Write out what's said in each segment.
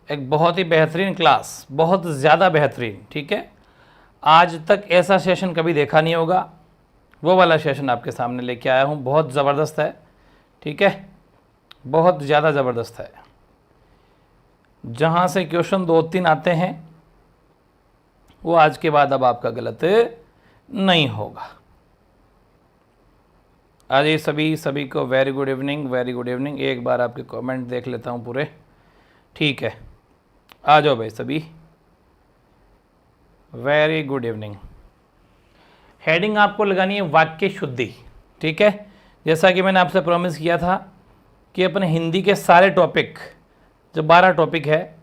एक बहुत ही बेहतरीन क्लास, बहुत ज़्यादा बेहतरीन, ठीक है। आज तक ऐसा सेशन कभी देखा नहीं होगा, वो वाला सेशन आपके सामने लेके आया हूँ। बहुत ज़बरदस्त है, ठीक है, बहुत ज़्यादा ज़बरदस्त है। जहाँ से क्वेश्चन 2-3 आते हैं वो आज के बाद अब आपका गलत नहीं होगा। आज ये सभी को very good evening, very good evening. एक बार आपके कमेंट देख लेता हूँ पूरे, ठीक है। आ जाओ भाई सभी, वेरी गुड इवनिंग। हेडिंग आपको लगानी है वाक्य शुद्धि, ठीक है। जैसा कि मैंने आपसे प्रॉमिस किया था कि अपने हिंदी के सारे टॉपिक, जो 12 टॉपिक है,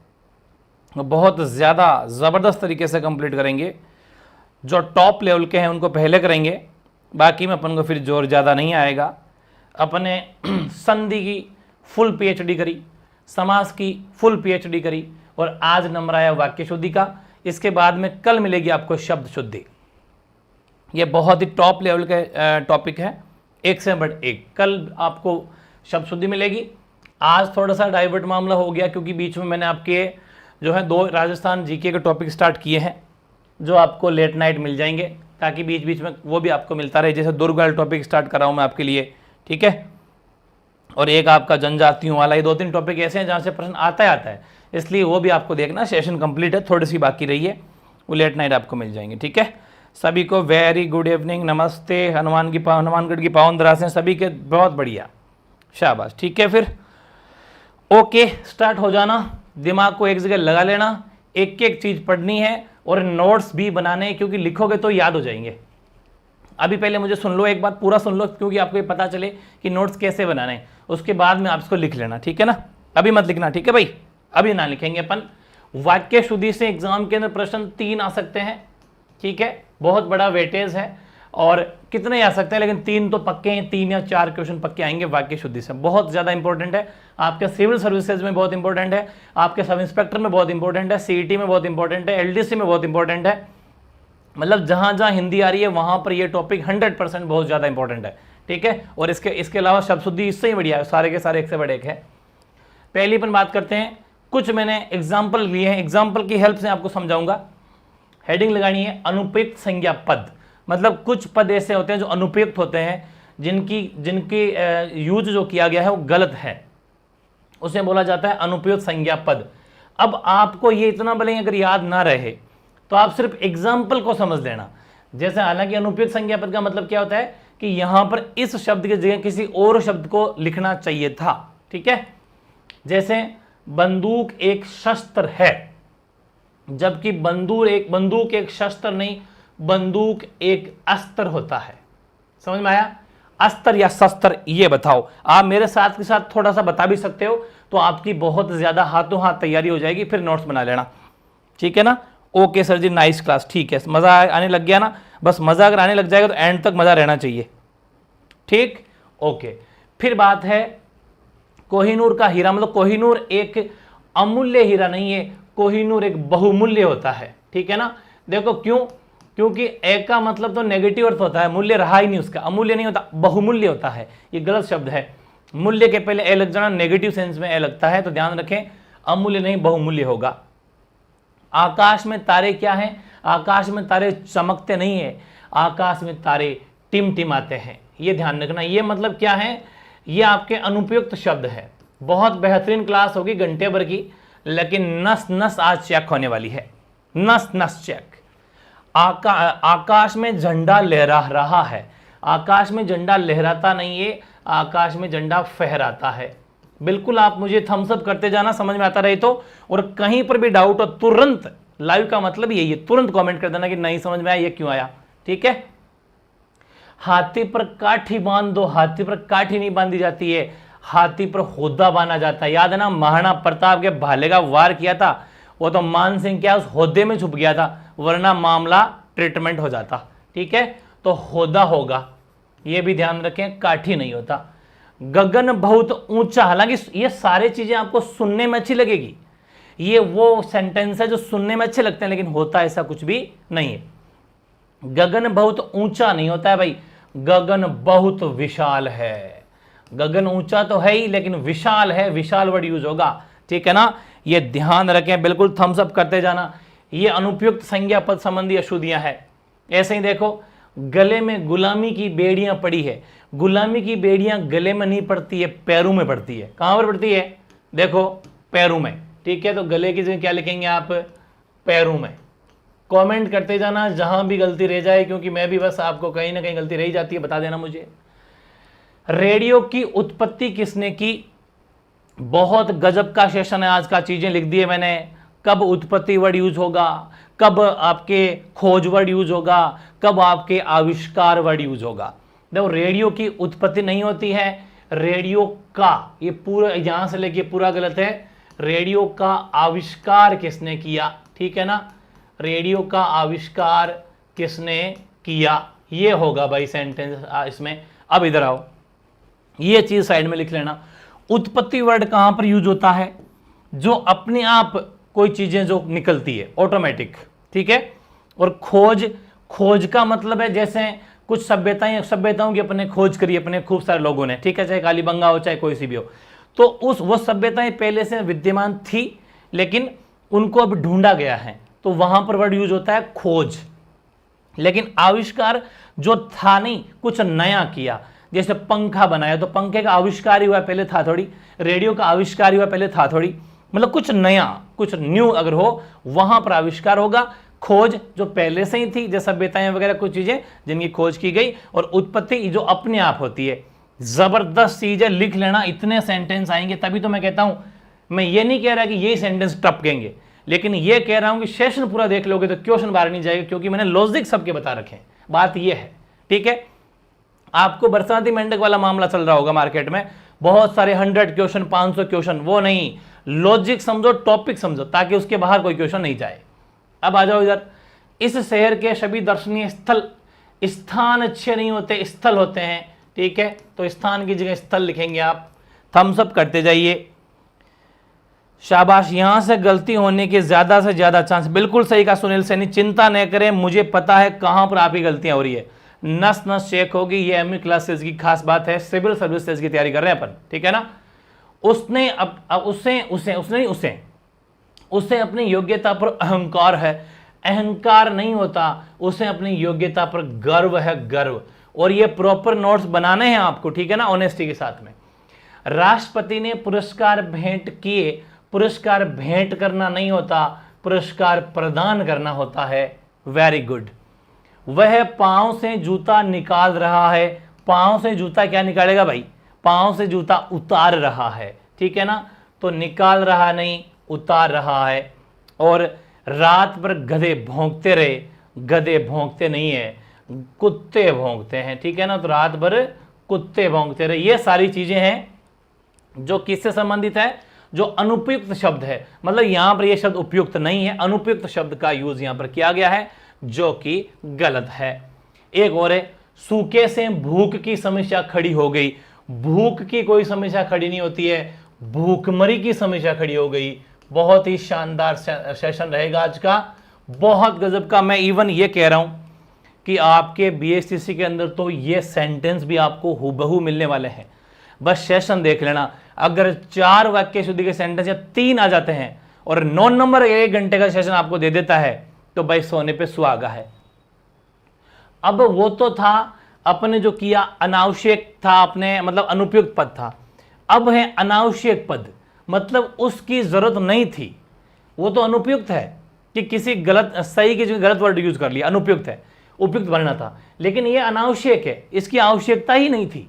वो बहुत ज़्यादा ज़बरदस्त तरीके से कंप्लीट करेंगे। जो टॉप लेवल के हैं उनको पहले करेंगे, बाकी में अपन को फिर जोर ज़्यादा नहीं आएगा। अपने संधि की फुल पीएचडी करी, समास की फुल पीएचडी करी, और आज नंबर आया वाक्य शुद्धि का। इसके बाद में कल मिलेगी आपको शब्द शुद्धि। ये बहुत ही टॉप लेवल के टॉपिक है, एक से बढ़ एक। कल आपको शब्द शुद्धि मिलेगी। आज थोड़ा सा डाइवर्ट मामला हो गया क्योंकि बीच में मैंने आपके जो है 2 राजस्थान जीके के टॉपिक स्टार्ट किए हैं, जो आपको लेट नाइट मिल जाएंगे, ताकि बीच बीच में वो भी आपको मिलता रहे। जैसे दुर्ग वाला टॉपिक स्टार्ट कर रहा हूँ मैं आपके लिए, ठीक है। और एक आपका जनजातियों वाला, ये 2-3 टॉपिक ऐसे हैं जहाँ से प्रश्न आता है, इसलिए वो भी आपको देखना। सेशन कंप्लीट है, थोड़ी सी बाकी रही है, वो लेट नाइट आपको मिल जाएंगे, ठीक है। सभी को वेरी गुड इवनिंग, नमस्ते। हनुमानगढ़ की पावन दरासें सभी के, बहुत बढ़िया, शाबाश, ठीक है। फिर ओके, स्टार्ट हो जाना। दिमाग को एक जगह लगा लेना, एक एक चीज़ पढ़नी है और नोट्स भी बनाने हैं, क्योंकि लिखोगे तो याद हो जाएंगे। अभी पहले मुझे सुन लो, एक बार पूरा सुन लो, क्योंकि आपको ये पता चले कि नोट्स कैसे बनाने हैं। उसके बाद में आप इसको लिख लेना, ठीक है ना। अभी मत लिखना, ठीक है भाई, अभी ना लिखेंगे अपन। वाक्य शुद्धि से एग्जाम के अंदर प्रश्न 3 आ सकते हैं, ठीक है। बहुत बड़ा वेटेज है, और कितने आ सकते हैं, लेकिन 3 तो पक्के हैं। 3 या 4 क्वेश्चन पक्के आएंगे वाक्य शुद्धि से। बहुत ज़्यादा इंपॉर्टेंट है, आपके सिविल सर्विसेज में बहुत इंपॉर्टेंट है, आपके सब इंस्पेक्टर में बहुत इंपॉर्टेंट है, सीईटी में बहुत इंपॉर्टेंट है, एलडीसी में बहुत इंपॉर्टेंट है। मतलब जहाँ जहाँ हिंदी आ रही है वहाँ पर ये टॉपिक 100% बहुत ज़्यादा इंपॉर्टेंट है, ठीक है। और इसके अलावा शब्द शुद्धि इससे ही बढ़िया है, सारे के सारे एक से बड़े एक है। पहली अपन बात करते हैं, कुछ मैंने एग्जाम्पल लिए हैं, एग्जाम्पल की हेल्प से आपको समझाऊंगा। हेडिंग लगानी है अनुपयुक्त संज्ञा पद। मतलब कुछ पद ऐसे होते हैं जो अनुपयुक्त होते हैं, जिनकी यूज जो किया गया है वो गलत है, उसे बोला जाता है अनुपयुक्त संज्ञा पद। अब आपको ये इतना भले अगर याद ना रहे तो आप सिर्फ एग्जाम्पल को समझ लेना। जैसे हालांकि अनुपयुक्त संज्ञा पद का मतलब क्या होता है कि यहां पर इस शब्द की जगह किसी और शब्द को लिखना चाहिए था, ठीक है। जैसे बंदूक एक शस्त्र है, जबकि बंदूक एक शस्त्र नहीं, बंदूक एक अस्त्र होता है। समझ में आया? अस्त्र या शस्त्र, ये बताओ। आप मेरे साथ के साथ थोड़ा सा बता भी सकते हो, तो आपकी बहुत ज्यादा हाथों हाथ तैयारी हो जाएगी। फिर नोट्स बना लेना, ठीक है ना। ओके सर जी, नाइस क्लास, ठीक है। मजा आने लग गया ना? बस मजा अगर आने लग जाएगा तो एंड तक मजा रहना चाहिए, ठीक, ओके। फिर बात है कोहिनूर का हीरा। मतलब कोहिनूर एक अमूल्य हीरा नहीं है, कोहिनूर एक बहुमूल्य होता है, ठीक है ना। देखो क्यों? क्योंकि ए का मतलब तो नेगेटिव अर्थ होता है, मूल्य रहा ही नहीं उसका, अमूल्य नहीं होता, बहुमूल्य होता है। ये गलत शब्द है, मूल्य के पहले ए लग जाना, नेगेटिव सेंस में ए लगता है, तो ध्यान रखें, अमूल्य नहीं बहुमूल्य होगा। आकाश में तारे क्या हैं? आकाश में तारे चमकते नहीं है, आकाश में तारे टिमटिमाते हैं, ये ध्यान रखना। ये मतलब क्या है? ये आपके अनुपयुक्त शब्द है। बहुत बेहतरीन क्लास होगी, घंटे भर की, लेकिन नस नस आज चेक होने वाली है, नस नस चेक। आकाश में झंडा लहरा रहा है, आकाश में झंडा लहराता नहीं है, आकाश में झंडा फहराता है। बिल्कुल आप मुझे थम्स अप करते जाना, समझ में आता रहे तो। और कहीं पर भी डाउट हो तुरंत, लाइव का मतलब यही है, तुरंत कमेंट कर देना कि नहीं समझ में आया, ये क्यों आया, ठीक है। हाथी पर काठी बांध दो, हाथी पर काठी नहीं बांधी जाती है, हाथी पर होदा बांधा जाता है। याद है ना, महाराणा प्रताप के भाले का वार किया था, वो तो मान सिंह क्या उस होदे में छुप गया था, वरना मामला ट्रीटमेंट हो जाता, ठीक है। तो होदा होगा, ये भी ध्यान रखें, काठी नहीं होता। गगन बहुत ऊंचा, हालांकि ये सारे चीजें आपको सुनने में अच्छी लगेगी, ये वो सेंटेंस है जो सुनने में अच्छे लगते हैं, लेकिन होता ऐसा कुछ भी नहीं है। गगन बहुत ऊंचा नहीं होता है भाई, गगन बहुत विशाल है। गगन ऊंचा तो है ही, लेकिन विशाल है, विशाल वर्ड यूज होगा, ठीक है ना। ये ध्यान रखें, बिल्कुल थम्स अप करते जाना। ये अनुपयुक्त संज्ञा पद संबंधी अशुद्धियां है। ऐसे ही देखो, गले में गुलामी की बेड़ियां पड़ी है। गुलामी की बेड़ियां गले में नहीं पड़ती है, पैरों में पड़ती है। कहां पर पड़ती है? देखो, पैरों में। ठीक है, तो गले की जगह क्या लिखेंगे आप? पैरों में। कमेंट करते जाना जहां भी गलती रह जाए, क्योंकि मैं भी बस आपको कहीं ना कहीं गलती रह जाती है, बता देना मुझे। रेडियो की उत्पत्ति किसने की? बहुत गजब का सेशन है आज का, चीजें लिख दी है मैंने। कब उत्पत्ति वर्ड यूज होगा, कब आपके खोज वर्ड यूज होगा, कब आपके आविष्कार वर्ड यूज होगा। देखो, रेडियो की उत्पत्ति नहीं होती है, रेडियो का, ये पूरा यहां से लेके पूरा गलत है। रेडियो का आविष्कार किसने किया? ठीक है ना, रेडियो का आविष्कार किसने किया, ये होगा भाई सेंटेंस इसमें। अब इधर आओ, ये चीज साइड में लिख लेना। उत्पत्ति वर्ड कहां पर यूज होता है? जो अपने आप कोई चीजें जो निकलती है ऑटोमेटिक। ठीक है, और खोज, खोज का मतलब है जैसे कुछ सभ्यताओं की अपने खोज करी अपने खूब सारे लोगों ने। ठीक है, चाहे कालीबंगा हो चाहे कोई सी भी हो, तो वो सभ्यताएं पहले से विद्यमान थी, लेकिन उनको अब ढूंढा गया है, तो वहां पर वर्ड यूज होता है खोज। लेकिन आविष्कार जो था नहीं, कुछ नया किया, जैसे पंखा बनाया तो पंखे का आविष्कार ही हुआ, पहले था थोड़ी। रेडियो का आविष्कार ही हुआ, पहले था थोड़ी। मतलब कुछ नया, कुछ न्यू अगर हो, वहां पर आविष्कार होगा। खोज जो पहले से ही थी, जैसे सभ्यताएं वगैरह कुछ चीजें जिनकी खोज की गई, और उत्पत्ति जो अपने आप होती है। जबरदस्त चीज है, लिख लेना। इतने सेंटेंस आएंगे, तभी तो मैं कहता हूं, मैं ये नहीं कह रहा कि ये सेंटेंस टपकेंगे, लेकिन ये कह रहा हूं कि सेशन पूरा देख लोगे तो क्वेश्चन बाहर नहीं जाएगा, क्योंकि मैंने लॉजिक सबके बता रखे हैं। बात ये है, ठीक है। आपको बरसाती मेंढक वाला मामला चल रहा होगा मार्केट में, बहुत सारे 100 क्वेश्चन, 500 क्वेश्चन, वो नहीं। लॉजिक समझो, टॉपिक समझो, ताकि उसके बाहर कोई क्वेश्चन नहीं जाए। अब आ जाओ इधर। इस शहर के सभी दर्शनीय स्थल, स्थान अच्छे नहीं होते, स्थल होते हैं। ठीक है, तो स्थान की जगह स्थल लिखेंगे आप। थम्स अप करते जाइए, शाबाश। यहां से गलती होने के ज्यादा से ज्यादा चांस। बिल्कुल सही कहा सुनील सैनी, चिंता न करें, मुझे पता है कहां पर आपकी गलतियां हो रही है। नस नस चेक होगी, ये एमई क्लासेस की खास बात है। सिविल सर्विसेज की तैयारी कर रहे हैं अपन, ठीक है ना। उसने अब उसे अपनी योग्यता पर अहंकार है। अहंकार नहीं होता, उसे अपनी योग्यता पर गर्व है, गर्व। और ये प्रॉपर नोट्स बनाने हैं आपको, ठीक है ना, ऑनेस्टी के साथ में। राष्ट्रपति ने पुरस्कार भेंट किए। पुरस्कार भेंट करना नहीं होता, पुरस्कार प्रदान करना होता है। Very good. वह पांव से जूता निकाल रहा है। पांव से जूता क्या निकालेगा भाई? पांव से जूता उतार रहा है, ठीक है ना। तो निकाल रहा नहीं, उतार रहा है। और रात भर गधे भौंकते रहे। गधे भौंकते नहीं है, कुत्ते भौंकते हैं, ठीक है ना। तो रात भर कुत्ते भौंकते रहे। ये सारी चीजें हैं जो किससे संबंधित है? जो अनुपयुक्त शब्द है। मतलब यहां पर यह शब्द उपयुक्त नहीं है, अनुपयुक्त शब्द का यूज यहां पर किया गया है, जो कि गलत है। एक और है, सूखे से भूख की समस्या खड़ी हो गई। भूख की कोई समस्या खड़ी नहीं होती है, भूखमरी की समस्या खड़ी हो गई। बहुत ही शानदार सेशन रहेगा आज का, बहुत गजब का। मैं इवन ये कह रहा हूं कि आपके बीएसटीसी के अंदर तो ये सेंटेंस भी आपको हूबहू मिलने वाले हैं। बस सेशन देख लेना। अगर 4 वाक्य शुद्धि के सेंटेंस या 3 आ जाते हैं और 9 नंबर 1 घंटे का सेशन आपको दे देता है, तो भाई सोने पे सुहागा है। अब वो तो था अपने जो किया, अनावश्यक था अपने, मतलब अनुपयुक्त पद था। अब है अनावश्यक पद, मतलब उसकी जरूरत नहीं थी। वो तो अनुपयुक्त है कि किसी गलत, सही की जगह गलत वर्ड यूज कर लिया, अनुपयुक्त है, उपयुक्त बनना था। लेकिन ये अनावश्यक है, इसकी आवश्यकता ही नहीं थी,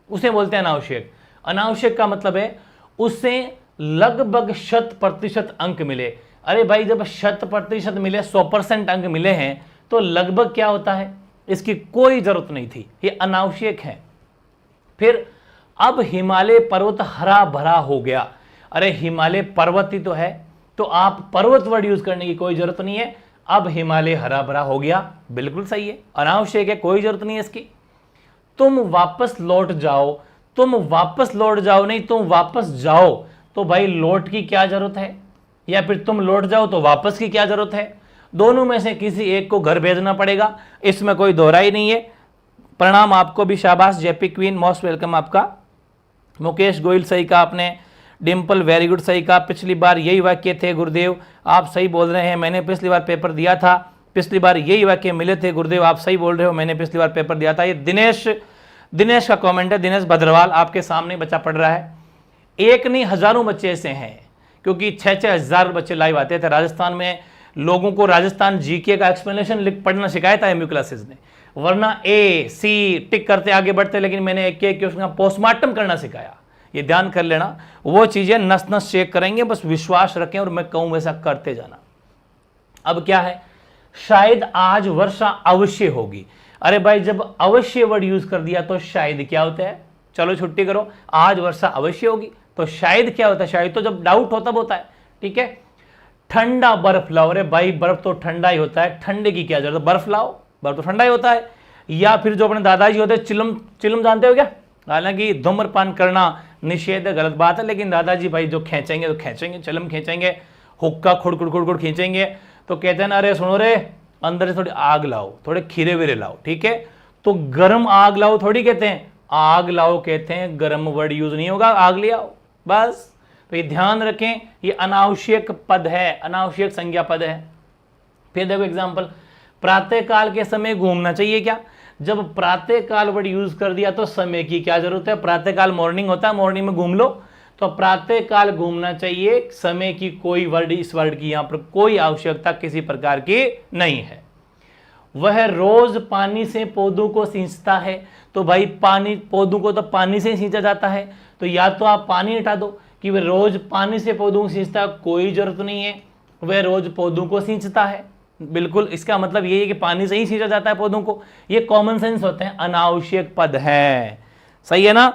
उसे बोलते हैं अनावश्यक। अनावश्यक का मतलब है उसे लगभग 100% अंक मिले। अरे भाई, जब 100% मिले, 100% अंक मिले हैं, तो लगभग क्या होता है? इसकी कोई जरूरत नहीं थी, ये अनावश्यक है। फिर अब हिमालय पर्वत हरा भरा हो गया। अरे हिमालय पर्वत ही तो है, तो आप पर्वत वर्ड यूज करने की कोई जरूरत नहीं है। अब हिमालय हरा भरा हो गया, बिल्कुल सही है, अनावश्यक है, कोई जरूरत नहीं है इसकी। तुम वापस लौट जाओ। तुम वापस लौट जाओ नहीं, तुम वापस जाओ। तो भाई लौट की क्या जरूरत है, या फिर तुम लौट जाओ तो वापस की क्या जरूरत है? दोनों में से किसी एक को घर भेजना पड़ेगा, इसमें कोई दोहराई नहीं है। प्रणाम आपको भी, शाबाश। जेपी क्वीन, मोस्ट वेलकम आपका। मुकेश गोयल, सही कहा आपने। डिम्पल वेरी गुड, सही कहा, पिछली बार यही वाक्य थे गुरुदेव, आप सही बोल रहे हैं, मैंने पिछली बार पेपर दिया था, पिछली बार यही वाक्य मिले थे गुरुदेव, आप सही बोल रहे हो, मैंने पिछली बार पेपर दिया था। ये दिनेश का कमेंट है, दिनेश भद्रवाल, आपके सामने बच्चा पढ़ रहा है। एक नहीं हजारों बच्चे ऐसे हैं, क्योंकि 6-6 हज़ार बच्चे लाइव आते थे राजस्थान में। लोगों को राजस्थान जीके का एक्सप्लेनेशन पढ़ना सिखाया था एमयू क्लासेस ने, वरना ए सी टिक करते आगे बढ़ते, लेकिन मैंने एक एक क्वेश्चन का पोस्टमार्टम करना सिखाया। ये ध्यान कर लेना, वो चीजें नस नस चेक करेंगे, बस विश्वास रखें और मैं कहूं वैसा करते जाना। अब क्या है, शायद आज वर्षा अवश्य होगी। अरे भाई, जब अवश्य वर्ड यूज कर दिया तो शायद क्या होता है, चलो छुट्टी करो, आज वर्षा अवश्य होगी तो शायद क्या होता है, शायद तो जब डाउट होता होता है। ठीक है, ठंडा बर्फ लाओ, अरे भाई बर्फ तो ठंडा ही होता है, ठंडे की क्या जरूरत, बर्फ लाओ, बर्फ तो ठंडा ही होता है। या फिर जो अपने दादाजी होते हैं, चिलम जानते हो क्या, हालांकि धूम्रपान करना निषेध गलत बात है, लेकिन दादाजी भाई जो खींचेंगे तो खींचेंगे, चिलम खींचेंगे, हुक्का खुड़ खींचेंगे, तो कहते हैं ना, अरे सुनो रे, अंदर से थोड़ी आग लाओ, थोड़े खीरे वीरे लाओ। ठीक है, तो गर्म आग लाओ थोड़ी कहते हैं, आग लाओ कहते हैं, गर्म वर्ड यूज नहीं होगा, आग ले आओ बस। तो ये ध्यान रखें, ये अनावश्यक पद है, अनावश्यक संज्ञा पद है। फिर देखो एग्जांपल, प्रातः काल के समय घूमना चाहिए क्या, जब प्रातः काल वर्ड यूज कर दिया तो समय की क्या जरूरत है, प्रातः काल मॉर्निंग होता है, मॉर्निंग में घूम लो, तो प्रातः काल घूमना चाहिए, समय की कोई वर्ड, इस वर्ड की यहां पर कोई आवश्यकता किसी प्रकार की नहीं है। वह रोज पानी से पौधों को सींचता है, तो भाई पानी, पौधों को तो पानी से सींचा जाता है, तो या तो आप पानी हटा दो कि वह रोज पानी से पौधों को सींचता है, कोई जरूरत नहीं है, वह रोज पौधों को सींचता है, बिल्कुल इसका मतलब ये है कि पानी से ही सींचा जाता है पौधों को। ये कॉमन सेंस होते हैं, अनावश्यक पद है, सही है ना,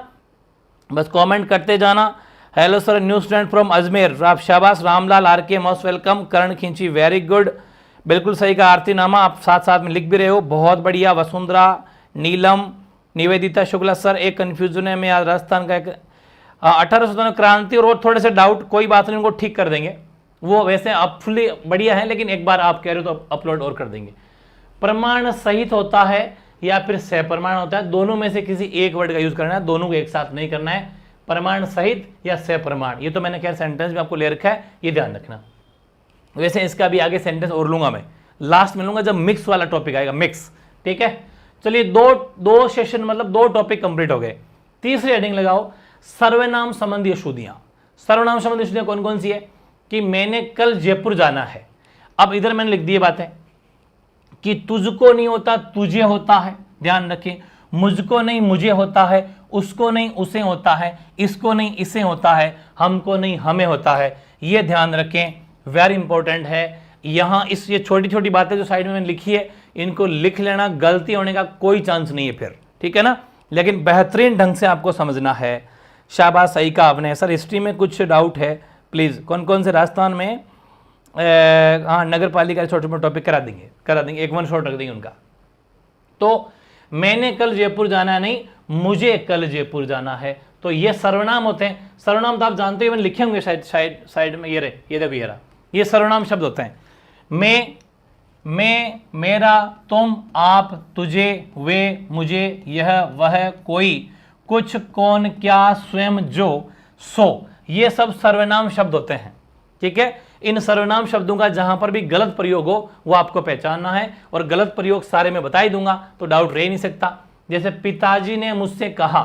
बस कमेंट करते जाना। Hello sir, new student from Ajmer, आप शाबाश, रामलाल आर के मोस्ट वेलकम, करण खिंची वेरी गुड, बिल्कुल सही का, आरती नामा आप साथ साथ में लिख भी रहे हो, बहुत बढ़िया, वसुंधरा, नीलम, निवेदिता शुक्ला, सर एक कंफ्यूजन है, मैं आज राजस्थान का एक 1857 क्रांति और थोड़े से डाउट, कोई बात नहीं, उनको ठीक कर देंगे, वो वैसे अपफुली बढ़िया है, लेकिन एक बार आप कह रहे हो तो अपलोड और कर देंगे। प्रमाण सहित होता है या फिर सप्रमाण होता है, दोनों में से किसी एक वर्ड का यूज करना है, दोनों को एक साथ नहीं करना है, प्रमाण सहित या सप्रमाण, ये तो मैंने क्या सेंटेंस में आपको ले रखा है, ये ध्यान रखना। वैसे इसका भी आगे सेंटेंस और लूंगा मैं, लास्ट में लूंगा जब मिक्स वाला टॉपिक आएगा, मिक्स। ठीक है, चलिए दो सेशन मतलब 2 टॉपिक कंप्लीट हो गए। तीसरी हेडिंग लगाओ, सर्वनाम संबंधी अशुद्धियां। सर्वनाम संबंधी अशुद्धियां कौन कौन सी है, कि मैंने कल जयपुर जाना है, अब इधर मैंने लिख दी बातें कि तुझको नहीं होता तुझे होता है, ध्यान रखें, मुझको नहीं मुझे होता है, उसको नहीं उसे होता है, इसको नहीं इसे होता है, हमको नहीं हमें होता है, ये ध्यान रखें, वेरी इंपॉर्टेंट है। यहां ये छोटी छोटी बातें जो साइड में मैंने लिखी है, इनको लिख लेना, गलती होने का कोई चांस नहीं है फिर, ठीक है ना, लेकिन बेहतरीन ढंग से आपको समझना है। शाबाश, सही कहा आपने। सर हिस्ट्री में कुछ डाउट है, प्लीज कौन कौन से राजस्थान में, हाँ नगर पालिका छोटे मोटे टॉपिक करा देंगे, एक 1 शॉट रख देंगे उनका। तो मैंने कल जयपुर जाना है नहीं, मुझे कल जयपुर जाना है, तो ये सर्वनाम होते हैं। सर्वनाम तो आप जानते हो, मैंने लिखे होंगे शायद साइड में, ये देखो ये रहा, ये सर्वनाम शब्द होते हैं। मैं, मेरा, तुम, आप, तुझे, वे, मुझे, यह, वह, कोई, कुछ, कौन, क्या, स्वयं, जो, सो, ये सब सर्वनाम शब्द होते हैं। ठीक है, इन सर्वनाम शब्दों का जहां पर भी गलत प्रयोग हो वो आपको पहचानना है, और गलत प्रयोग सारे मैं बता ही दूंगा, तो डाउट रह नहीं सकता। जैसे पिताजी ने मुझसे कहा,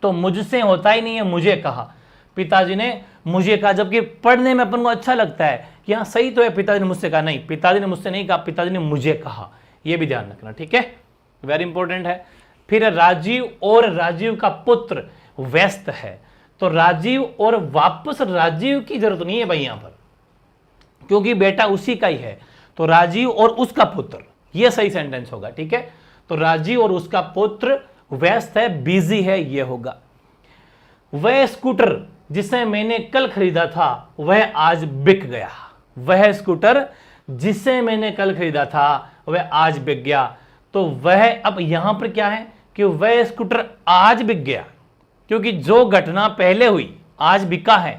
तो मुझसे होता ही नहीं है, मुझे कहा, पिताजी ने मुझे कहा, जबकि पढ़ने में अपन को अच्छा लगता है कि हाँ सही तो है, पिताजी ने मुझसे कहा, नहीं, पिताजी ने मुझसे नहीं कहा, पिताजी ने मुझे कहा, यह भी ध्यान रखना। ठीक है, वेरी इंपॉर्टेंट है। फिर राजीव और राजीव का पुत्र व्यस्त है, तो राजीव और वापस राजीव की जरूरत नहीं है भाई यहां पर, क्योंकि बेटा उसी का ही है, तो राजीव और उसका पुत्र, यह सही सेंटेंस होगा। ठीक है, तो राजीव और उसका पुत्र व्यस्त है, बिजी है, यह होगा। वह स्कूटर जिसे मैंने कल खरीदा था वह आज बिक गया, वह स्कूटर जिसे मैंने कल खरीदा था वह आज बिक गया, तो वह, अब यहां पर क्या है कि वह स्कूटर आज बिक गया, क्योंकि जो घटना पहले हुई आज बिका है,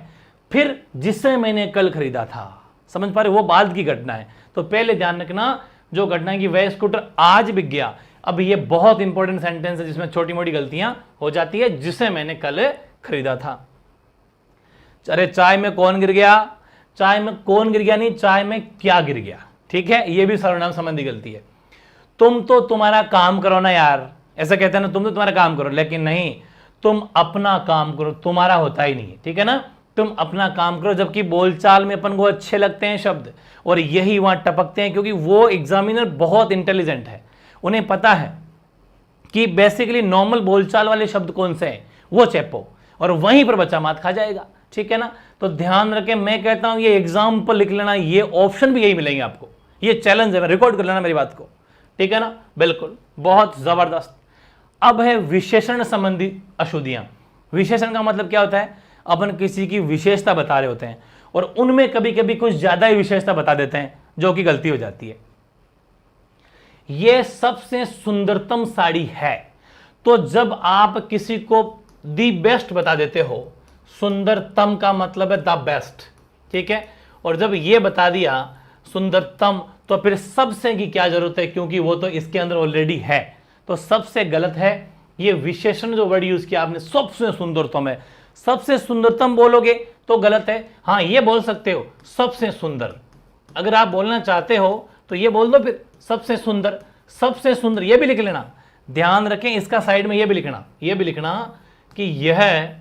फिर जिसे मैंने कल खरीदा था, समझ पा रहे, वो बाद की घटना है, तो पहले ध्यान रखना जो घटना है कि वह स्कूटर आज बिक गया। अब ये बहुत इंपॉर्टेंट सेंटेंस है जिसमें छोटी मोटी गलतियां हो जाती है, जिसे मैंने कल खरीदा था। अरे चाय में कौन गिर गया, चाय में कौन गिर गया नहीं, चाय में क्या गिर गया। ठीक है, ये भी सर्वनाम संबंधी गलती है। तुम तो तुम्हारा काम करो ना यार, ऐसा कहते हैं ना, तुम तो तुम्हारा काम करो, लेकिन नहीं, तुम अपना काम करो, तुम्हारा होता ही नहीं। ठीक है ना, तुम अपना काम करो। जबकि बोलचाल में अपन को अच्छे लगते हैं शब्द, और यही वहां टपकते हैं, क्योंकि वो एग्जामिनर बहुत इंटेलिजेंट है, उन्हें पता है कि बेसिकली नॉर्मल बोलचाल वाले शब्द कौन से हैं, वो चेपो, और वहीं पर बच्चा मात खा जाएगा। ठीक है ना, तो ध्यान रखें, मैं कहता हूं ये एग्जाम पर लिख लेना, ये ऑप्शन भी यही मिलेंगे आपको, ये चैलेंज है, रिकॉर्ड कर लेना मेरी बात को। ठीक है ना, बिल्कुल, बहुत जबरदस्त। अब है विशेषण संबंधी अशुद्धियां। विशेषण का मतलब क्या होता है, अपन किसी की विशेषता बता रहे होते हैं और उनमें कभी कभी कुछ ज्यादा ही विशेषता बता देते हैं, जो कि गलती हो जाती है। यह सबसे सुंदरतम साड़ी है, तो जब आप किसी को दी बेस्ट बता देते हो, सुंदरतम का मतलब है द बेस्ट। ठीक है, और जब ये बता दिया सुंदरतम, तो फिर सबसे की क्या जरूरत है, क्योंकि वो तो इसके अंदर ऑलरेडी है, तो सबसे गलत है। ये विशेषण जो वर्ड यूज किया आपने, सबसे सुंदरतम है, सबसे सुंदरतम बोलोगे तो गलत है। हाँ, ये बोल सकते हो सबसे सुंदर, अगर आप बोलना चाहते हो तो ये बोल दो फिर सबसे सुंदर, सबसे सुंदर, ये भी लिख लेना। ध्यान रखें, इसका साइड में ये भी लिखना, ये भी लिखना कि यह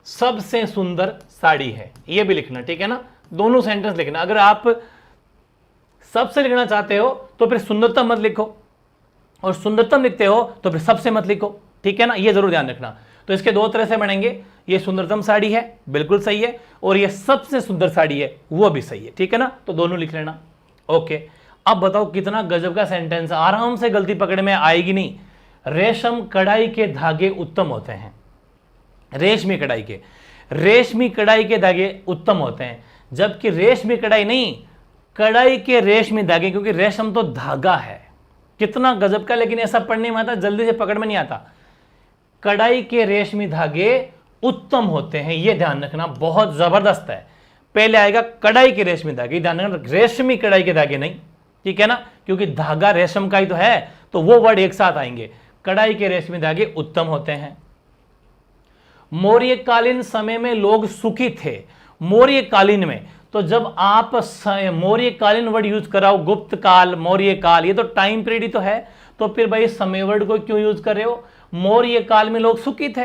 सबसे सुंदर साड़ी है, ये भी लिखना। ठीक है ना, दोनों सेंटेंस लिखना। अगर आप सबसे लिखना चाहते हो तो फिर सुंदरतम मत लिखो, और सुंदरतम लिखते हो तो फिर सबसे मत लिखो। ठीक है ना, ये जरूर ध्यान रखना। तो इसके दो तरह से बनेंगे, ये सुंदरतम साड़ी है, बिल्कुल सही है, और ये सबसे सुंदर साड़ी है, वो भी सही है। ठीक है ना, तो दोनों लिख लेना। ओके, अब बताओ कितना गजब का सेंटेंस है, आराम से गलती पकड़ में आएगी नहीं। रेशम कढ़ाई के धागे उत्तम होते हैं, रेशमी कढ़ाई के धागे उत्तम होते हैं, जबकि रेशमी कढ़ाई नहीं, कढ़ाई के रेशमी धागे, क्योंकि रेशम तो धागा है। कितना गजब का, लेकिन ऐसा पढ़ने में आता, जल्दी से पकड़ में नहीं आता। कढ़ाई के रेशमी धागे उत्तम होते हैं, यह ध्यान रखना, बहुत जबरदस्त है। पहले आएगा कढ़ाई के रेशमी धागे, ध्यान रखना, रेशमी कढ़ाई के धागे नहीं। ठीक है ना, क्योंकि धागा रेशम का ही तो है, तो वो वर्ड एक साथ आएंगे। कढ़ाई के रेशमी धागे उत्तम होते हैं। मौर्यकालीन समय में लोग सुखी थे, मौर्यकालीन में, तो जब आप मौर्यकालीन वर्ड यूज कराओ, गुप्त काल, मौर्य काल, ये तो टाइम पीरियड ही तो है, तो फिर भाई समय वर्ड को क्यों यूज कर रहे हो। मौर्य काल में लोग सुखी थे,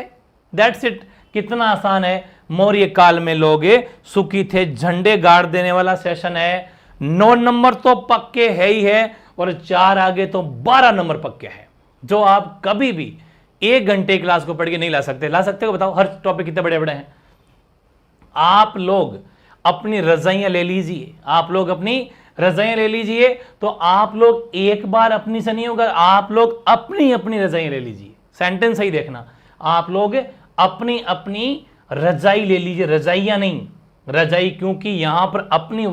दैट्स इट, कितना आसान है। मौर्य काल में लोग सुखी थे। झंडे गाड़ देने वाला सेशन है, 9 नंबर तो पक्के है ही है, और 4 आगे तो 12 नंबर पक्के हैं, जो आप कभी भी 1 घंटे क्लास को पढ़ के नहीं ला सकते। ला सकते हो, बताओ, हर टॉपिक कितने बड़े बड़े हैं। आप लोग अपनी रजाइयां ले लीजिए, आप लोग अपनी रजाइयां ले लीजिए, तो आप लोग एक बार अपनी से नहीं होगा, आप लोग अपनी अपनी रजाइयां ले लीजिए। सेंटेंस सही देखना, आप लोग अपनी अपनी रजाई ले लीजिए, रजाइयां नहीं, रजाई, क्योंकि यहां पर अपनी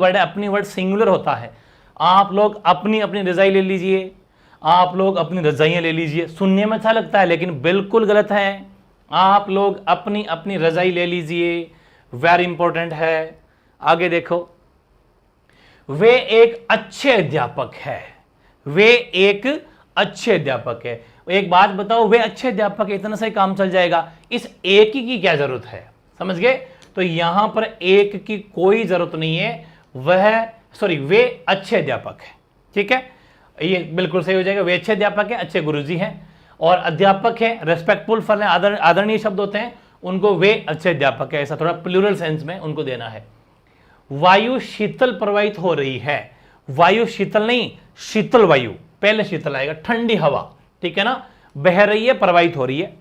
वर्ड सिंगुलर होता है। आप लोग अपनी अपनी रजाई ले लीजिए, आप लोग अपनी रजाइयां ले लीजिए। सुनने में अच्छा लगता है, लेकिन बिल्कुल गलत है। आप लोग अपनी अपनी रजाई ले लीजिए, वेरी इंपॉर्टेंट है। आगे देखो, वे एक अच्छे अध्यापक है, वे एक अच्छे अध्यापक है। एक बात बताओ, वे अच्छे अध्यापक है, इतना से काम चल जाएगा, इस एक की क्या जरूरत है, समझ गए। तो यहां पर एक की कोई जरूरत नहीं है, वे अच्छे अध्यापक है। ठीक है, ये बिल्कुल सही हो जाएगा, वे अच्छे अध्यापक है, अच्छे गुरुजी हैं, और अध्यापक है रेस्पेक्टफुल फॉर आदरणीय शब्द होते हैं, उनको वे अच्छे अध्यापक है, ऐसा थोड़ा प्लूरल सेंस में उनको देना है। वायु शीतल प्रवाहित हो रही है, वायु शीतल नहीं, शीतल वायु, पहले शीतल आएगा, ठंडी हवा। ठीक है ना, बह रही है, प्रवाहित हो रही है।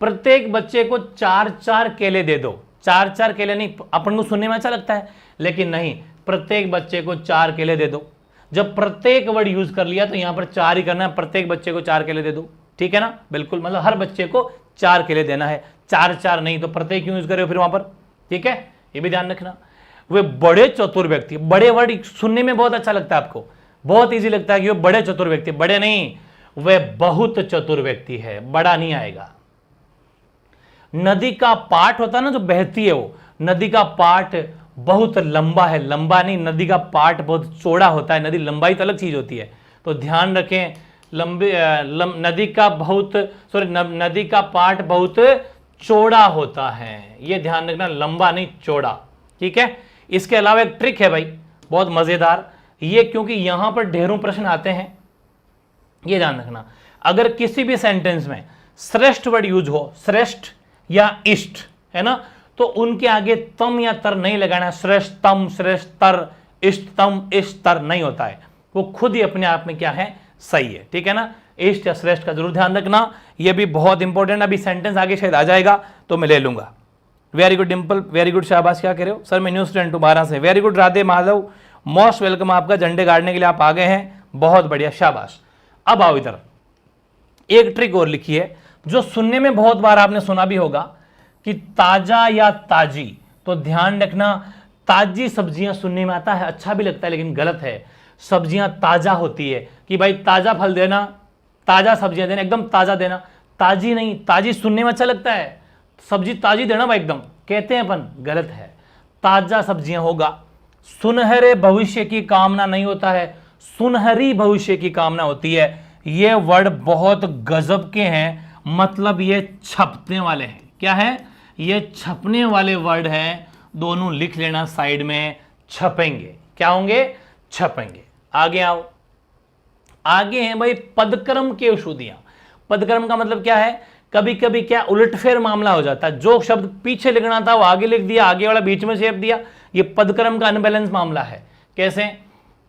प्रत्येक बच्चे को 4-4 केले दे दो, 4-4 केले नहीं, अपन को सुनने में अच्छा लगता है, लेकिन नहीं, प्रत्येक बच्चे को 4 केले दे दो। जब प्रत्येक वर्ड यूज कर लिया तो यहां पर 4 ही करना है, प्रत्येक बच्चे को 4 केले दे दो। ठीक है ना, बिल्कुल, मतलब हर बच्चे को 4 केले देना है, 4-4 नहीं, तो प्रत्येक क्यों यूज करे फिर वहां पर। ठीक है, ये भी ध्यान रखना। वे बड़े चतुर व्यक्ति, बड़े वर्ड सुनने में बहुत अच्छा लगता है आपको, बहुत इजी लगता है कि वो बड़े चतुर व्यक्ति, बड़े नहीं, वे बहुत चतुर व्यक्ति है, बड़ा नहीं आएगा। नदी का पाट होता है ना, जो बहती है, वो नदी का पाट बहुत लंबा है, लंबा नहीं, नदी का पाट बहुत चौड़ा होता है, नदी लंबाई तो अलग चीज होती है, तो ध्यान रखें, नदी का पाट बहुत चौड़ा होता है, ये ध्यान रखना, लंबा नहीं चौड़ा, ठीक है। इसके अलावा एक ट्रिक है भाई बहुत मजेदार, ये क्योंकि यहां पर ढेरों प्रश्न आते हैं, ये ध्यान रखना, अगर किसी भी सेंटेंस में श्रेष्ठ वर्ड यूज हो, श्रेष्ठ या इष्ट, है ना, तो उनके आगे तम या तर नहीं लगाना, श्रेष्ठतम, श्रेष्ठतर, इष्टतम, इष्टतर नहीं होता है, वो खुद ही अपने आप में क्या है, सही है, ठीक है ना। इष्ट या श्रेष्ठ का जरूर ध्यान रखना, ये भी बहुत इंपॉर्टेंट, अभी सेंटेंस आगे शायद आ जाएगा तो मैं ले लूंगा। Very good Dimple, very good शाबाश, क्या कह रहे हो सर, मैं न्यू स्टूडेंट हूं 12 से, very good Radhe Madhav, most welcome आपका, झंडे गाड़ने के लिए आप आ गए हैं, बहुत बढ़िया, शाबाश। अब आओ इधर, एक ट्रिक और लिखी है जो सुनने में बहुत बार आपने सुना भी होगा कि ताजा या ताजी, तो ध्यान रखना, ताजी सब्जियां सुनने में आता है, अच्छा भी लगता है लेकिन गलत है। सब्जियां ताजा होती है कि भाई ताजा फल देना, ताजा सब्जियां देना, एकदम ताजा देना, ताजी नहीं, ताजी सुनने में अच्छा लगता है, सब्जी ताजी देना भाई एकदम, कहते हैं अपन, गलत है, ताजा सब्जियां होगा। सुनहरे भविष्य की कामना नहीं होता है, सुनहरी भविष्य की कामना होती है। ये वर्ड बहुत गजब के हैं, मतलब ये छपने वाले हैं, क्या है, ये छपने वाले वर्ड हैं, दोनों लिख लेना साइड में, छपेंगे, क्या होंगे, छपेंगे। आगे आओ, आगे हैं भाई पदक्रम के अशुद्धियां। पदक्रम का मतलब क्या है, कभी कभी क्या उलटफेर मामला हो जाता है, जो शब्द पीछे लिखना था वो आगे लिख दिया, आगे वाला बीच में छेप दिया, ये पदक्रम का अनबैलेंस मामला है। कैसे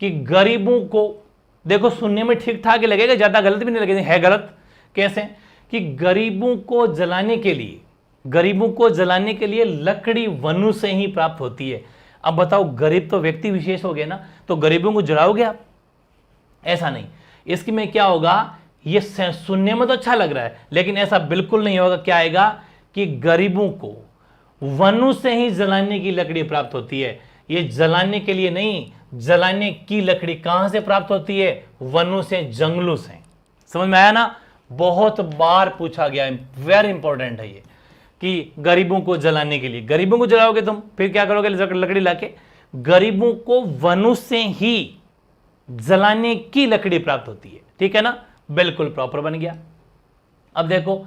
कि गरीबों को, देखो सुनने में ठीक ठाक ही लगेगा, ज्यादा गलत भी नहीं लगेगा, है गलत। कैसे कि गरीबों को जलाने के लिए, गरीबों को जलाने के लिए लकड़ी वनु से ही प्राप्त होती है। अब बताओ, गरीब तो व्यक्ति विशेष हो गया ना, तो गरीबों को जलाओगे आप, ऐसा नहीं। इसकी में क्या होगा, ये सुनने में तो अच्छा लग रहा है लेकिन ऐसा बिल्कुल नहीं होगा। क्या आएगा कि गरीबों को वनु से ही जलाने की लकड़ी प्राप्त होती है। ये जलाने के लिए नहीं, जलाने की लकड़ी कहां से प्राप्त होती है, वनु से, जंगलों से। समझ में आया ना, बहुत बार पूछा गया है, वेरी इंपॉर्टेंट है ये, कि गरीबों को जलाने के लिए, गरीबों को जलाओगे तुम, फिर क्या करोगे, लकड़ी लाके, गरीबों को वनु से ही जलाने की लकड़ी प्राप्त होती है, ठीक है ना, बिल्कुल प्रॉपर बन गया। अब देखो,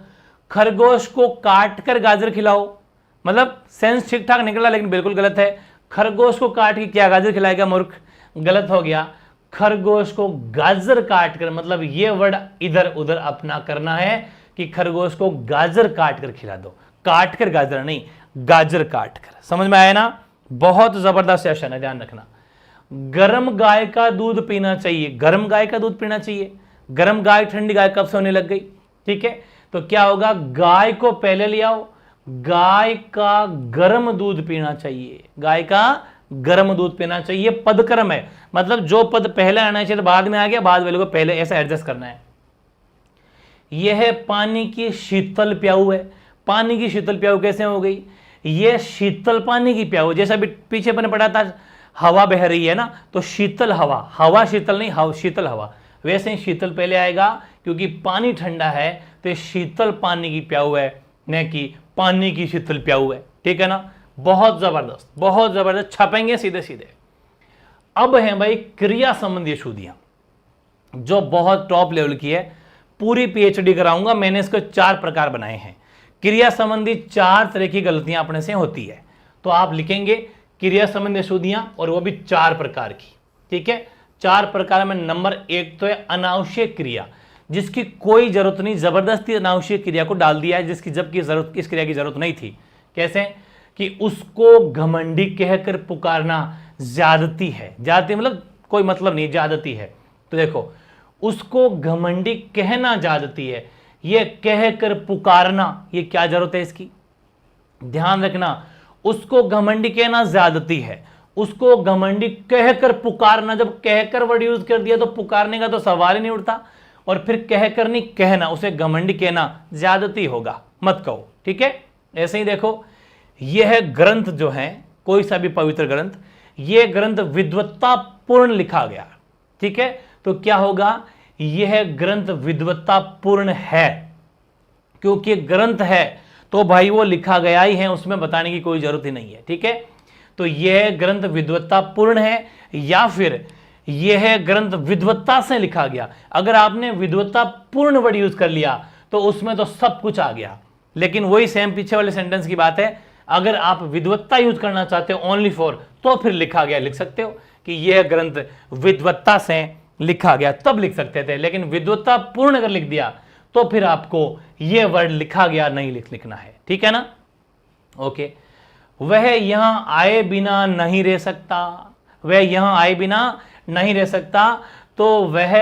खरगोश को काट कर गाजर खिलाओ, मतलब सेंस ठीक ठाक निकला लेकिन बिल्कुल गलत है। खरगोश को काट के क्या गाजर खिलाएगा, मूर्ख, गलत हो गया। खरगोश को गाजर काट कर, मतलब ये वर्ड इधर उधर अपना करना है कि खरगोश को गाजर काट कर खिला दो, काट कर गाजर नहीं, गाजर काट कर। समझ में आया ना, बहुत जबरदस्त सेशन है, ध्यान रखना। गर्म गाय का दूध पीना चाहिए, गर्म गाय का दूध पीना चाहिए, गर्म गाय ठंडी गाय कब से होने लग गई, ठीक है। तो क्या होगा, गाय को पहले ले आओ, गाय का गर्म दूध पीना चाहिए, गाय का गर्म दूध पीना चाहिए, पदक्रम है, मतलब जो पद पहले आना चाहिए बाद में आ गया, बाद वाले को पहले, ऐसा एडजस्ट करना है। यह पानी की शीतल प्याऊ है, पानी की शीतल प्याऊ कैसे हो गई, यह शीतल पानी की प्याऊ, जैसा अभी पीछे मैंने पढ़ा था, हवा बह रही है ना, तो शीतल हवा, हवा शीतल नहीं, हवा शीतल हवा, वैसे ही शीतल पहले आएगा क्योंकि पानी ठंडा है, तो शीतल पानी की प्याऊ है, न कि पानी की शीतल प्याऊ है, ठीक है ना। बहुत जबरदस्त, बहुत जबरदस्त, छपेंगे सीधे सीधे। अब है भाई क्रिया संबंधी अशुद्धियां, जो बहुत टॉप लेवल की है, पूरी पीएचडी कराऊंगा, मैंने इसको 4 प्रकार बनाए हैं। क्रिया संबंधी 4 तरह की गलतियां अपने से होती है, तो आप लिखेंगे क्रिया संबंधी अशुद्धियां, और वो भी 4 प्रकार की, ठीक है। 4 प्रकार में नंबर 1 तो है अनावश्यक क्रिया, जिसकी कोई जरूरत नहीं, जबरदस्ती अनावश्यक क्रिया को डाल दिया है, जिसकी जबकि जरूरत, इस क्रिया की जरूरत नहीं थी। कैसे कि उसको घमंडी कहकर पुकारना ज्यादती है, ज्यादती मतलब कोई मतलब नहीं, ज्यादती है। तो देखो, उसको घमंडी कहना ज्यादती है, ये कहकर पुकारना, ये क्या जरूरत है इसकी, ध्यान रखना। उसको घमंडी कहना ज्यादती है, उसको घमंडी कहकर पुकारना, जब कहकर वर्ड यूज कर दिया तो पुकारने का तो सवाल ही नहीं उठता, और फिर कहकर नहीं, कहना, उसे घमंडी कहना ज्यादती होगा, मत कहो, ठीक है। ऐसे ही देखो, यह ग्रंथ जो है, कोई सा भी पवित्र ग्रंथ, यह ग्रंथ विद्वत्ता पूर्ण लिखा गया, ठीक है। तो क्या होगा, यह ग्रंथ विद्वत्ता पूर्ण है, क्योंकि ग्रंथ है तो भाई वो लिखा गया ही है, उसमें बताने की कोई जरूरत ही नहीं है, ठीक है। तो यह ग्रंथ विद्वत्ता पूर्ण है, या फिर यह ग्रंथ विद्वत्ता से लिखा गया। अगर आपने विद्वत्ता पूर्ण वर्ड यूज कर लिया तो उसमें तो सब कुछ आ गया, लेकिन वही सेम पीछे वाले सेंटेंस की बात है, अगर आप विद्वत्ता यूज करना चाहते हो ओनली फॉर, तो फिर लिखा गया लिख सकते हो कि यह ग्रंथ विद्वत्ता से लिखा गया, तब लिख सकते थे। लेकिन विद्वत्ता पूर्ण अगर लिख दिया तो फिर आपको यह वर्ड लिखा गया नहीं लिखना है, ठीक है ना। ओके, वह यहां आए बिना नहीं रह सकता, वह यहां आए बिना नहीं रह सकता, तो वह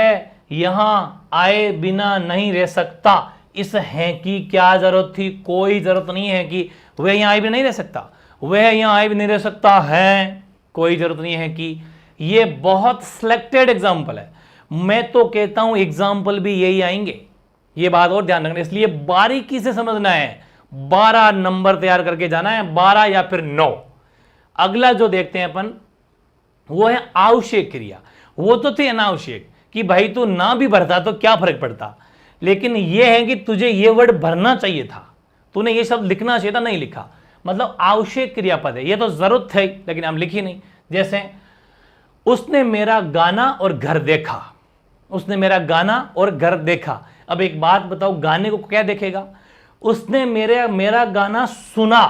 यहां आए बिना नहीं रह सकता, इस है की क्या जरूरत थी, कोई जरूरत नहीं है कि वह यहां आए भी नहीं रह सकता, वह यहां आए भी नहीं रह सकता है, कोई जरूरत नहीं है कि। यह बहुत सिलेक्टेड एग्जाम्पल है, मैं तो कहता हूं एग्जाम्पल भी यही आएंगे, यह बात और ध्यान रखना, इसलिए बारीकी से समझना है, 12 नंबर तैयार करके जाना है, 12 या फिर 9। अगला जो देखते हैं अपन वो है आवश्यक क्रिया। वो तो थी अनावश्यक कि भाई तू ना भी भरता तो क्या फर्क पड़ता, लेकिन यह है कि तुझे यह वर्ड भरना चाहिए था, तूने ये शब्द लिखना चाहिए था, नहीं लिखा, मतलब आवश्यक क्रियापद है। ये तो जरूरत है लेकिन हम लिखी नहीं। जैसे उसने मेरा गाना और घर देखा, उसने मेरा गाना और घर देखा। अब एक बात बताओ, गाने को क्या देखेगा, उसने मेरा गाना सुना,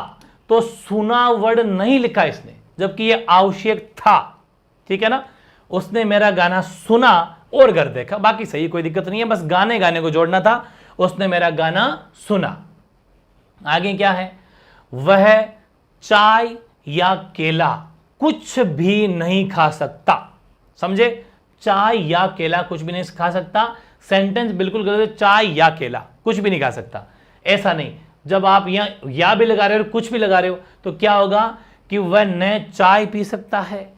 तो सुना वर्ड नहीं लिखा इसने, जबकि यह आवश्यक था, ठीक है ना। उसने मेरा गाना सुना और घर देखा, बाकी सही, कोई दिक्कत नहीं है, बस गाने को जोड़ना था, उसने मेरा गाना सुना। आगे क्या है, वह चाय या केला कुछ भी नहीं खा सकता, समझे, चाय या केला कुछ भी नहीं खा सकता, सेंटेंस बिल्कुल गलत है, चाय या केला कुछ भी नहीं खा सकता, ऐसा नहीं। जब आप यहां या भी लगा रहे हो और कुछ भी लगा रहे हो तो क्या होगा कि वह न चाय पी सकता है,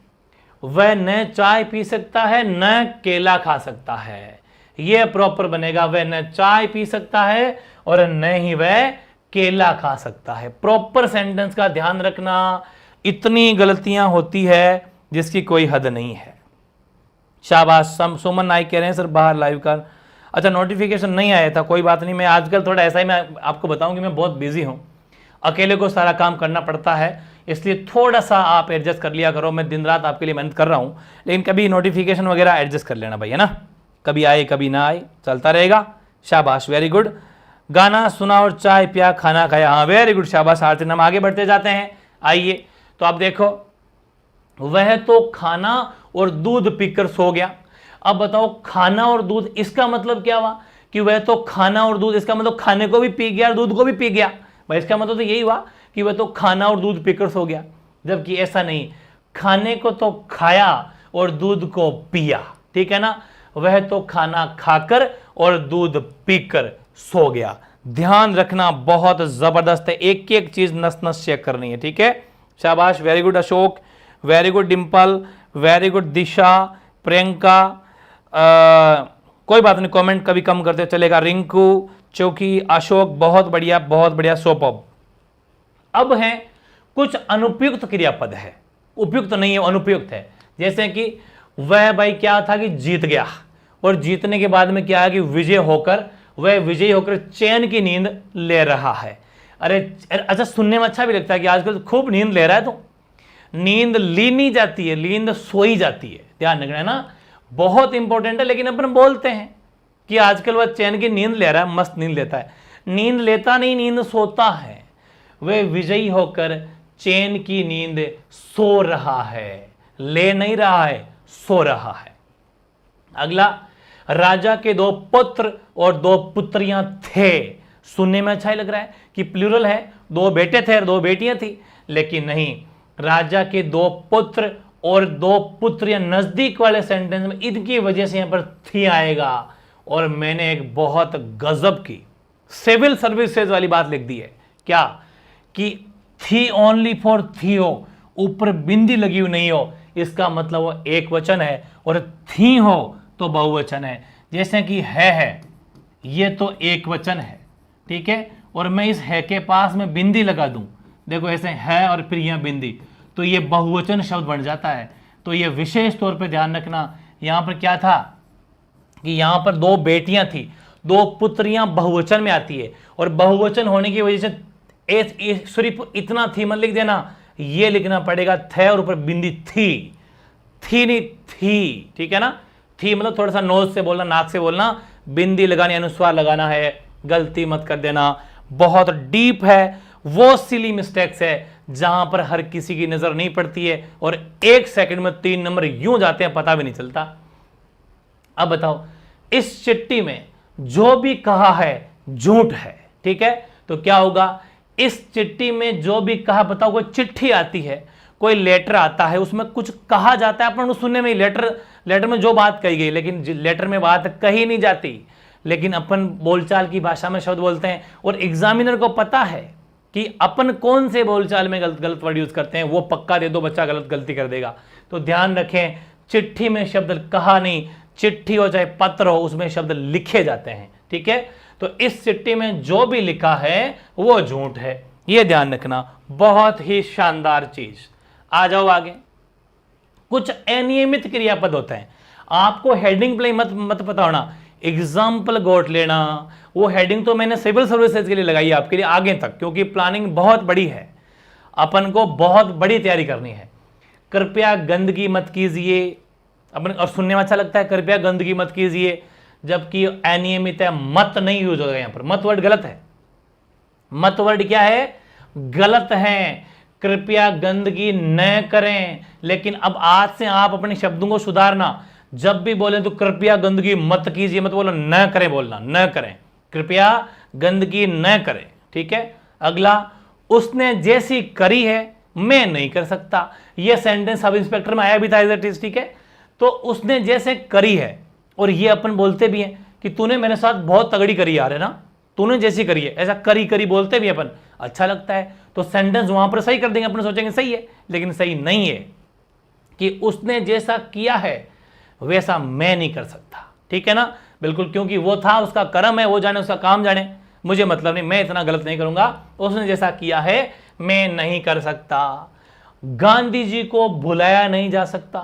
वह न चाय पी सकता है, न केला खा सकता है, यह प्रॉपर बनेगा, वह न चाय पी सकता है और न ही वह केला खा सकता है। प्रॉपर सेंटेंस का ध्यान रखना, इतनी गलतियां होती है जिसकी कोई हद नहीं है। शाबाश, सुमन नाइक कह रहे हैं सर बाहर लाइव का, अच्छा नोटिफिकेशन नहीं आया था, कोई बात नहीं, मैं आजकल थोड़ा ऐसा ही, मैं आपको बताऊं कि मैं बहुत बिजी हूं, अकेले को सारा काम करना पड़ता है, इसलिए थोड़ा सा आप एडजस्ट कर लिया करो, मैं दिन रात आपके लिए मेहनत कर रहा हूं, लेकिन कभी नोटिफिकेशन वगैरह एडजस्ट कर लेना भाई, है ना, कभी आए कभी ना आए, चलता रहेगा। शाबाश, वेरी गुड। गाना सुना और चाय पिया, खाना खाया, हाँ वेरी गुड, शाबाश आरती। हम आगे बढ़ते जाते हैं, आइए, तो आप देखो, वह तो खाना और दूध पीकर सो गया। अब बताओ, खाना और दूध, इसका मतलब क्या हुआ कि वह तो खाना और दूध, इसका मतलब खाने को भी पी गया और दूध को भी पी गया, भाई इसका मतलब तो यही हुआ कि वह तो खाना और दूध पीकर सो गया, जबकि ऐसा नहीं, खाने को तो खाया और दूध को पिया, ठीक है ना, वह तो खाना खाकर और दूध पीकर सो गया। ध्यान रखना बहुत जबरदस्त है, एक एक चीज नस नस चेक करनी है, ठीक है। शाबाश, very good Ashok, very good Dimple, very good Disha, Priyanka, कोई बात नहीं, कमेंट कभी कम करते चलेगा, रिंकू, चौकी, अशोक, बहुत बढ़िया सोपब। अब है कुछ अनुपयुक्त क्रियापद है, उपयुक्त नहीं है, अनुपयुक्त है। जैसे कि वह भाई क्या था कि जीत गया, और जीतने के बाद में क्या है कि वह विजयी होकर चैन की नींद ले रहा है। अरे अच्छा, सुनने में अच्छा भी लगता है कि आजकल खूब नींद ले रहा है, तो नींद ली नहीं जाती है, नींद सोई जाती है, ध्यान रखना है ना, बहुत इंपॉर्टेंट है। लेकिन अपन बोलते हैं कि आजकल वह चैन की नींद ले रहा है, मस्त नींद लेता है, नींद लेता नहीं, नींद सोता है, वह विजयी होकर चैन की नींद सो रहा है, ले नहीं रहा है, सो रहा है। अगला, राजा के 2 पुत्र और 2 पुत्रियां थे। सुनने में अच्छा ही लग रहा है कि प्लूरल है, 2 बेटे थे और 2 बेटियां थी, लेकिन नहीं, राजा के 2 पुत्र और 2 पुत्रियां, नजदीक वाले सेंटेंस में इनकी वजह से यहां पर थी आएगा। और मैंने एक बहुत गजब की सिविल सर्विसेज वाली बात लिख दी है, क्या कि थी ओनली फॉर थी हो, ऊपर बिंदी लगी हुई नहीं हो, इसका मतलब वो एक वचन है, और थी हो तो बहुवचन है। जैसे कि है, ये तो एक वचन है, ठीक है, और मैं इस है के पास में बिंदी लगा दूं, देखो ऐसे है और फिर यहां बिंदी, तो ये बहुवचन शब्द बन जाता है। तो ये विशेष तौर पे ध्यान रखना, यहां पर क्या था कि यहां पर 2 बेटियां थी, 2 पुत्रियां बहुवचन में आती है, और बहुवचन होने की वजह से सिर्फ इतना थी मत लिख देना, ये लिखना पड़ेगा थे और ऊपर बिंदी थी नहीं थी, ठीक है ना। थी मतलब थोड़ा सा नोज से बोलना, नाक से बोलना, बिंदी लगानी, अनुस्वार लगाना है, गलती मत कर देना। बहुत डीप है, वो सिली मिस्टेक्स है जहां पर हर किसी की नजर नहीं पड़ती है और 1 सेकंड में 3 नंबर यूं जाते हैं, पता भी नहीं चलता। अब बताओ, इस चिट्ठी में जो भी कहा है झूठ है, ठीक है, तो क्या होगा, इस चिट्ठी में जो भी कहा, बताओ कोई चिट्ठी आती है, कोई लेटर आता है, उसमें कुछ कहा जाता है, अपन सुनने में लेटर में जो बात कही गई, लेकिन लेटर में बात कही नहीं जाती, लेकिन अपन बोलचाल की भाषा में शब्द बोलते हैं और एग्जामिनर को पता है कि अपन कौन से बोलचाल में गलत वर्ड यूज करते हैं, वो पक्का दे दो बच्चा गलती कर देगा। तो ध्यान रखें, चिट्ठी में शब्द कहा नहीं, चिट्ठी हो चाहे पत्र हो, उसमें शब्द लिखे जाते हैं, ठीक है। तो इस चिट्ठी में जो भी लिखा है वो झूठ है, ये ध्यान रखना, बहुत ही शानदार चीज। आ जाओ आगे। कुछ अनियमित क्रियापद होते हैं, आपको हेडिंग प्ले मत पता होना, एग्जाम्पल गोट लेना, वो हेडिंग तो मैंने सिविल सर्विसेज के लिए लगाई है आपके लिए आगे तक, क्योंकि प्लानिंग बहुत बड़ी है, अपन को बहुत बड़ी तैयारी करनी है। कृपया गंदगी मत कीजिए, अपन और सुनने में अच्छा लगता है कृपया गंदगी मत कीजिए, जबकि अनियमित है, मत नहीं यूज होगा यहां पर, मत वर्ड गलत है, मत वर्ड क्या है, गलत है। कृपया गंदगी न करें, लेकिन अब आज से आप अपने शब्दों को सुधारना, जब भी बोले तो कृपया गंदगी मत कीजिए, मत बोलो न करें, बोलना न करें, कृपया गंदगी न करें, ठीक है। अगला, उसने जैसी करी है मैं नहीं कर सकता, यह सेंटेंस सब इंस्पेक्टर में आया भी था, ठीक है। तो उसने जैसे करी है, और ये अपन बोलते भी हैं कि तूने मेरे साथ बहुत तगड़ी करी यार, है ना, तूने जैसी करी है, ऐसा करी बोलते भी अपन, अच्छा लगता है, तो सेंटेंस वहां पर सही कर देंगे, अपन सोचेंगे सही है, लेकिन सही नहीं है कि उसने जैसा किया है वैसा मैं नहीं कर सकता, ठीक है ना, बिल्कुल, क्योंकि वो था, उसका कर्म है, वो जाने, उसका काम जाने, मुझे मतलब नहीं, मैं इतना गलत नहीं करूंगा, उसने जैसा किया है मैं नहीं कर सकता। गांधी जी को भुलाया नहीं जा सकता,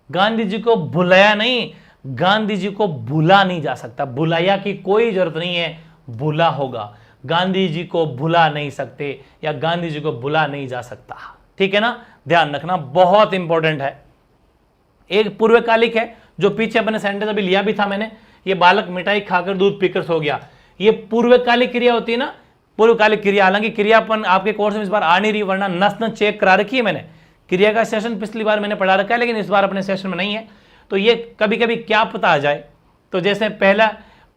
गांधी जी को भुलाया नहीं, गांधी जी को भूला नहीं जा सकता, भुलाया की कोई जरूरत नहीं है, भूला होगा, गांधी जी को भुला नहीं सकते या गांधी जी को भुला नहीं जा सकता, ठीक है ना, ध्यान रखना, बहुत इंपॉर्टेंट है। एक पूर्वकालिक है, जो पीछे अपने सेंटेंस अभी लिया भी था मैंने, ये बालक मिठाई खाकर दूध पीकर सो गया, ये पूर्वकालिक क्रिया होती है ना, पूर्वकालिक क्रिया, हालांकि क्रियापन आपके कोर्स में इस बार आ नहीं रही, वरना नस चेक करा रखी है मैंने, क्रिया का सेशन पिछली बार मैंने पढ़ा रखा है, लेकिन इस बार अपने सेशन में नहीं है, तो ये कभी कभी क्या पता आ जाए, तो जैसे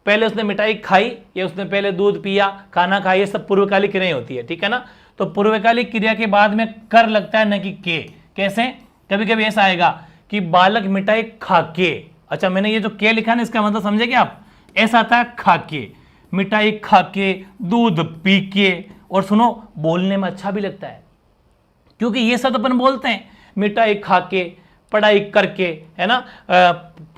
पहले उसने मिठाई खाई या उसने पहले दूध पिया, खाना खाया, ये सब पूर्वकालिक क्रिया होती है, ठीक है ना। तो पूर्वकालिक क्रिया के बाद में कर लगता है, न कि के। कैसे, कभी कभी ऐसा आएगा कि बालक मिठाई खा के, अच्छा मैंने ये जो के लिखा है ना, इसका मतलब समझे क्या आप, ऐसा आता है खा के, मिठाई खा के, दूध पी के, और सुनो बोलने में अच्छा भी लगता है, क्योंकि ये सब अपन बोलते हैं, मिठाई खा के, पढ़ाई करके, है ना,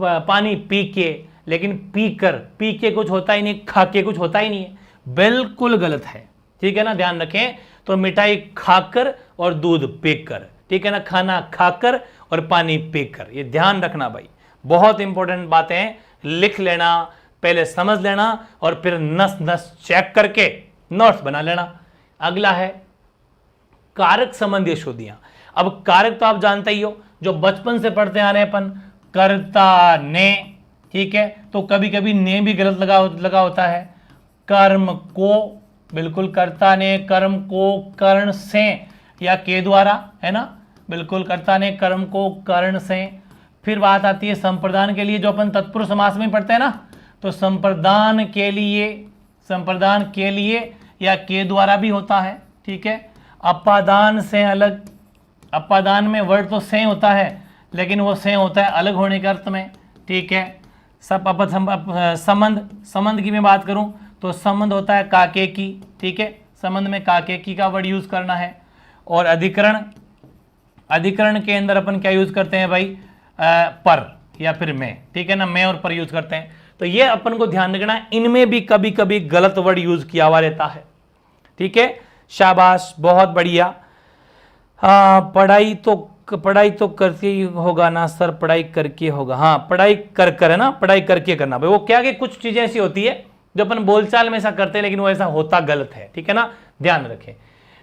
पानी पी के, लेकिन पी के कुछ होता ही नहीं, खा के कुछ होता ही नहीं है, बिल्कुल गलत है, ठीक है ना, ध्यान रखें। तो मिठाई खाकर और दूध पीकर, ठीक है ना, खाना खाकर और पानी पीकर, ये ध्यान रखना भाई, बहुत इंपॉर्टेंट बातें, लिख लेना, पहले समझ लेना और फिर नस चेक करके नोट्स बना लेना। अगला है कारक संबंधी शुद्धियां। अब कारक तो आप जानते ही हो, जो बचपन से पढ़ते आ रहे हैं अपन, कर्ता ने, ठीक है, तो कभी कभी ने भी गलत लगा होता है, कर्म को, बिल्कुल, कर्ता ने कर्म को कर्ण से या के द्वारा, है ना, बिल्कुल, कर्ता ने कर्म को कर्ण से। फिर बात आती है संप्रदान के लिए, जो अपन तत्पुरुष समास में पढ़ते हैं ना, तो संप्रदान के लिए या के द्वारा भी होता है, ठीक है। अपादान से अलग, अपादान में वर्ड तो से होता है, लेकिन वो से होता है अलग होने के अर्थ में, ठीक है। संबंध की मैं बात करूं तो संबंध होता है काके की, ठीक है, संबंध में काके की का वर्ड यूज करना है। और अधिकरण के अंदर अपन क्या यूज करते हैं भाई, पर या फिर में, ठीक है ना, में और पर यूज करते हैं। तो ये अपन को ध्यान रखना है, इनमें भी कभी कभी गलत वर्ड यूज किया हुआ रहता है, ठीक है, शाबाश, बहुत बढ़िया। पढ़ाई तो करके ही होगा ना सर, पढ़ाई करके होगा, हाँ पढ़ाई कर है ना, पढ़ाई करके करना भाई, वो क्या कि कुछ चीजें ऐसी होती है जो अपन बोलचाल में ऐसा करते हैं, लेकिन वो ऐसा होता गलत है, ठीक है ना, ध्यान रखें।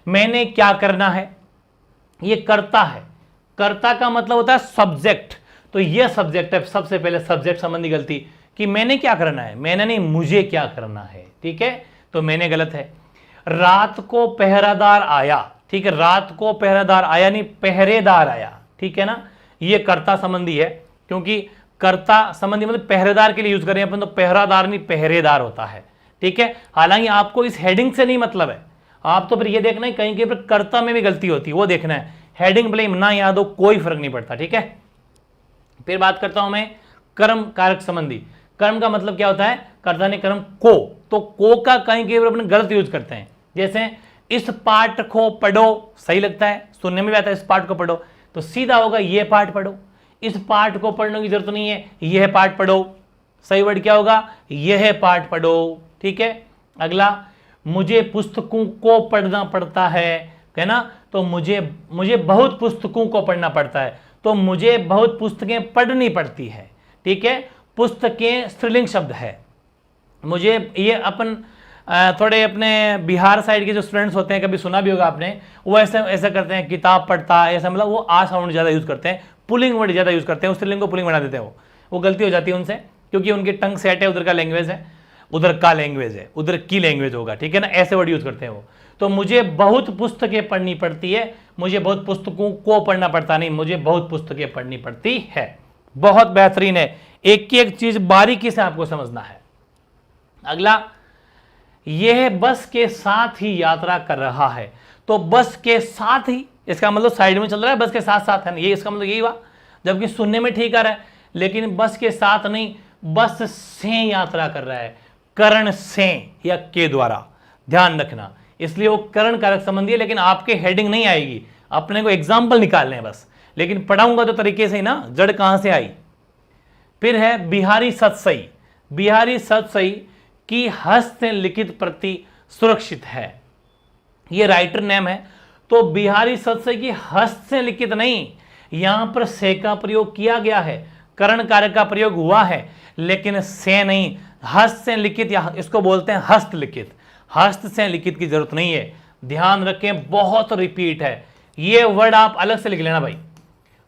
मैंने क्या करना है, ये करता है, कर्ता का मतलब होता है सब्जेक्ट, तो ये सब्जेक्ट है, सबसे पहले सब्जेक्ट संबंधी गलती कि मैंने क्या करना है, मैंने नहीं, मुझे क्या करना है, ठीक है। तो मैंने गलत है। रात को पहरादार आया, ठीक है, रात को पहरादार आया नहीं पहरेदार आया, ठीक है ना, ये कर्ता संबंधी है, क्योंकि कर्ता संबंधी मतलब पहरेदार के लिए यूज करें अपन, तो पहरादार नहीं पहरेदार होता है, ठीक है। हालांकि आपको इस हेडिंग से नहीं मतलब है, आप तो फिर ये देखना है कहीं कहीं पर कर्ता में भी गलती होती है, वो देखना है। हेडिंग ब्लेम ना याद हो कोई फर्क नहीं पड़ता, ठीक है। फिर बात करता हूं मैं कर्म कारक संबंधी। कर्म का मतलब क्या होता है, कर्ता ने कर्म को, तो को का कहीं कहीं अपन गलत यूज करते हैं। जैसे इस पाठ को पढ़ो, सही लगता है, सुनने में भी आता है, इस पाठ को पढ़ो, तो सीधा होगा ये पाठ पढ़ो। इस पाठ को पढ़ने की जरूरत नहीं है, यह पाठ पढ़ो, सही वर्ड क्या होगा, यह पाठ पढ़ो, ठीक है। अगला, मुझे पुस्तकों को पढ़ना पड़ता है ना, तो मुझे बहुत पुस्तकों को पढ़ना पड़ता है, तो मुझे बहुत पुस्तकें पढ़नी पड़ती है, ठीक है। पुस्तकें स्त्रीलिंग शब्द है। मुझे ये अपन थोड़े अपने बिहार साइड के जो स्टूडेंट्स होते हैं, कभी सुना भी होगा आपने, वो ऐसा करते हैं, किताब पढ़ता है, ऐसा मतलब वो आ साउंड ज़्यादा यूज़ करते हैं, पुलिंग वर्ड ज़्यादा यूज़ करते हैं, उस स्त्रीलिंग को पुलिंग बना देते हैं। वो गलती हो जाती है उनसे, क्योंकि उनकी टंग सेट है, उधर का लैंग्वेज है, उधर का लैंग्वेज है, उधर की लैंग्वेज होगा, ठीक है ना, ऐसे वर्ड यूज़ करते हैं वो। तो मुझे बहुत पुस्तकें पढ़नी पड़ती है, मुझे बहुत पुस्तकों को पढ़ना पड़ता नहीं, मुझे बहुत पुस्तकें पढ़नी पड़ती है। बहुत बेहतरीन है, एक एक चीज़ बारीकी से आपको समझना है। अगला, यह बस के साथ ही यात्रा कर रहा है, तो बस के साथ ही, इसका मतलब साइड में चल रहा है, बस के साथ साथ है, ये इसका मतलब यही हुआ, जबकि सुनने में ठीक आ रहा है, लेकिन बस के साथ नहीं, बस से यात्रा कर रहा है, करण से या के द्वारा, ध्यान रखना, इसलिए वो करण कारक संबंधी है, लेकिन आपके हेडिंग नहीं आएगी, अपने को एग्जाम्पल निकालने हैं बस, लेकिन पढ़ाऊंगा तो तरीके से ही ना, जड़ कहां से आई। फिर है बिहारी सतसई। बिहारी सतसई की हस्त से लिखित प्रति सुरक्षित है, ये राइटर नेम है, तो बिहारी सतसई की हस्त से लिखित नहीं, यहां पर से का प्रयोग किया गया है, करण कारक का प्रयोग हुआ है, लेकिन से नहीं, हस्त से लिखित, या इसको बोलते हैं हस्तलिखित। हस्त से लिखित की जरूरत नहीं है, ध्यान रखें, बहुत रिपीट है, ये वर्ड आप अलग से लिख लेना भाई।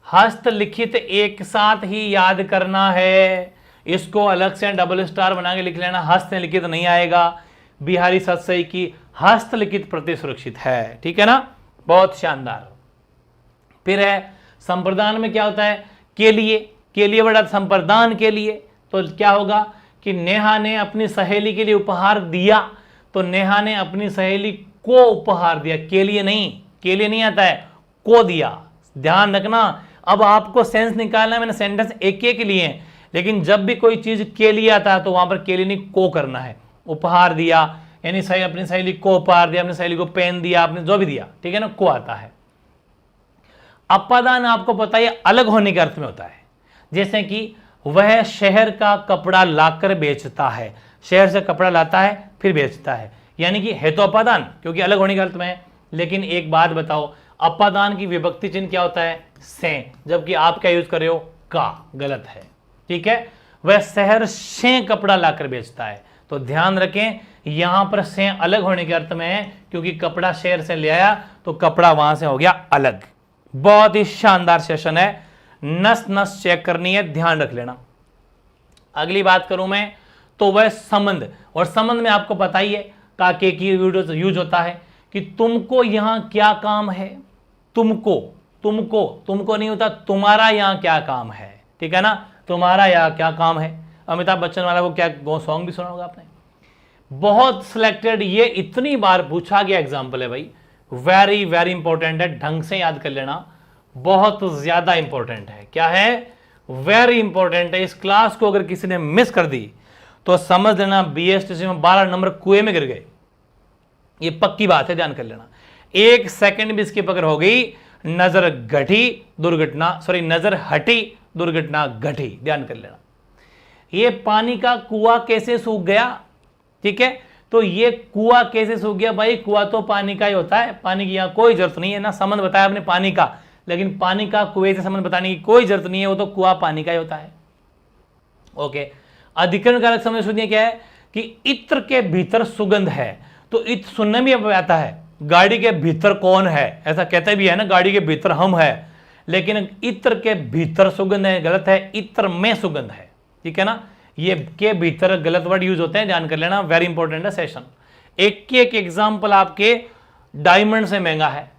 हस्तलिखित एक साथ ही याद करना है, इसको अलग से डबल स्टार बना के लिख लेना, हस्तलिखित नहीं आएगा। बिहारी सतसई की हस्तलिखित प्रति सुरक्षित है, ठीक है ना, बहुत शानदार। फिर है संप्रदान में क्या होता है, के लिए वर्ड संप्रदान के लिए, तो क्या होगा कि नेहा ने अपनी सहेली के लिए उपहार दिया, तो नेहा ने अपनी सहेली को उपहार दिया, के लिए नहीं आता है, को दिया, ध्यान रखना। अब आपको सेंस निकालना है, मैंने सेंटेंस एक के लिए है, लेकिन जब भी कोई चीज के लिए आता है तो वहां पर के लिए नहीं, को करना है। उपहार दिया यानी सही, अपनी सहेली को उपहार दिया, अपनी सहेली को पेन दिया, आपने जो भी दिया, ठीक है ना, को आता है। अपादान आपको पता है अलग होने के अर्थ में होता है, जैसे कि वह शहर का कपड़ा लाकर बेचता है, शहर से कपड़ा लाता है फिर बेचता है, यानी कि है तो अपादान, क्योंकि अलग होने के अर्थ में है। लेकिन एक बात बताओ, अपादान की विभक्ति चिन्ह क्या होता है, से, जबकि आप क्या यूज कर रहे हो, का, गलत है, ठीक है। वह शहर से कपड़ा लाकर बेचता है, तो ध्यान रखें यहां पर से अलग होने के अर्थ में है, क्योंकि कपड़ा शहर से ले आया तो कपड़ा वहां से हो गया अलग। बहुत ही शानदार सेशन है, नस नस चेक करनी है, ध्यान रख लेना। अगली बात करूं मैं, तो वह संबंध, और संबंध में आपको पता ही है का के की यूज होता है कि तुमको यहां क्या काम है, तुमको नहीं होता, तुम्हारा यहां क्या काम है, ठीक है ना, तुम्हारा यहां क्या काम है। अमिताभ बच्चन वाला को क्या सॉन्ग भी सुना होगा आपने, बहुत सिलेक्टेड, ये इतनी बार पूछा गया एग्जाम्पल है भाई, वेरी वेरी इंपॉर्टेंट है, ढंग से याद कर लेना, बहुत ज्यादा इंपॉर्टेंट है। क्या है, वेरी इंपॉर्टेंट है। इस क्लास को अगर किसी ने मिस कर दी तो समझ लेना बीएसटीसी में 12 नंबर कुएं में गिर गए, ये पक्की बात है, ध्यान कर लेना। एक सेकंड भी इसकी पकड़ हो गई, नजर हटी दुर्घटना घटी, ध्यान कर लेना। ये पानी का कुआं कैसे सूख गया, ठीक है, तो ये कुआं कैसे सूख गया, भाई कुआं तो पानी का ही होता है, पानी की यहां कोई जरूरत नहीं है ना, संबंध बताया आपने पानी का, लेकिन पानी का कुएं से संबंध बताने की कोई जरूरत नहीं है, वो तो कुआं पानी का ही होता है। ओके, अधिकरण कारक समझ सुनिए क्या है कि इत्र के भीतर सुगंध है, तो इत्र सुनने में आता है, गाड़ी के भीतर कौन है, ऐसा कहते भी है ना, गाड़ी के भीतर हम है, लेकिन इत्र के भीतर सुगंध है, गलत है, इत्र में सुगंध है, ठीक है ना, ये के भीतर गलत वर्ड यूज होते हैं, ध्यान कर लेना, वेरी इंपॉर्टेंट है सेशन। एक एग्जाम्पल आपके डायमंड से महंगा है।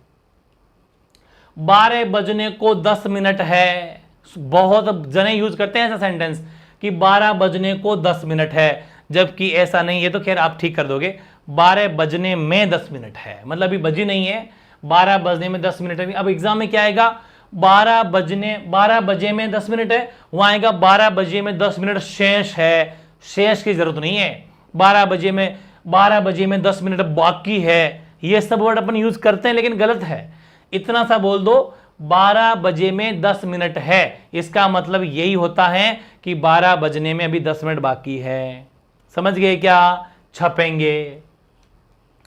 12 बजने को 10 मिनट है। बहुत जने यूज करते हैं ऐसा सेंटेंस कि 12 बजने को 10 मिनट है, जबकि ऐसा नहीं है। तो खैर आप ठीक कर दोगे, 12 बजने में 10 मिनट है, मतलब अभी बजी नहीं है, 12 बजने में 10 मिनट है। अब एग्जाम में क्या आएगा, 12 बजे में 10 मिनट है, वहां आएगा 12 बजे में 10 मिनट शेष है। शेष की जरूरत नहीं है। 12 बजे में 10 मिनट बाकी है, ये सब वर्ड अपन यूज करते हैं लेकिन गलत है। इतना सा बोल दो, 12 बजे में 10 मिनट है, इसका मतलब यही होता है कि 12 बजने में अभी 10 मिनट बाकी है। समझ गए क्या? छपेंगे।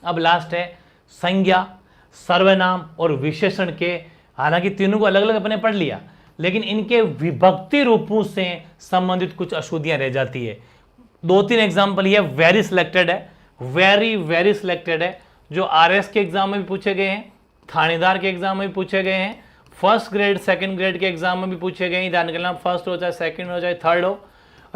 अब लास्ट है संज्ञा, सर्वनाम और विशेषण के। हालांकि तीनों को अलग अलग अपने पढ़ लिया, लेकिन इनके विभक्ति रूपों से संबंधित कुछ अशुद्धियां रह जाती है। 2-3 एग्जाम्पल ये वेरी सिलेक्टेड है, वेरी सिलेक्टेड है, जो आरएस के एग्जाम में भी पूछे गए हैं, थानेदार के एग्जाम में भी पूछे गए हैं, फर्स्ट ग्रेड सेकंड ग्रेड के एग्जाम में भी पूछे गए हैं। ध्यान रखना, फर्स्ट हो चाहे सेकंड हो चाहे थर्ड हो,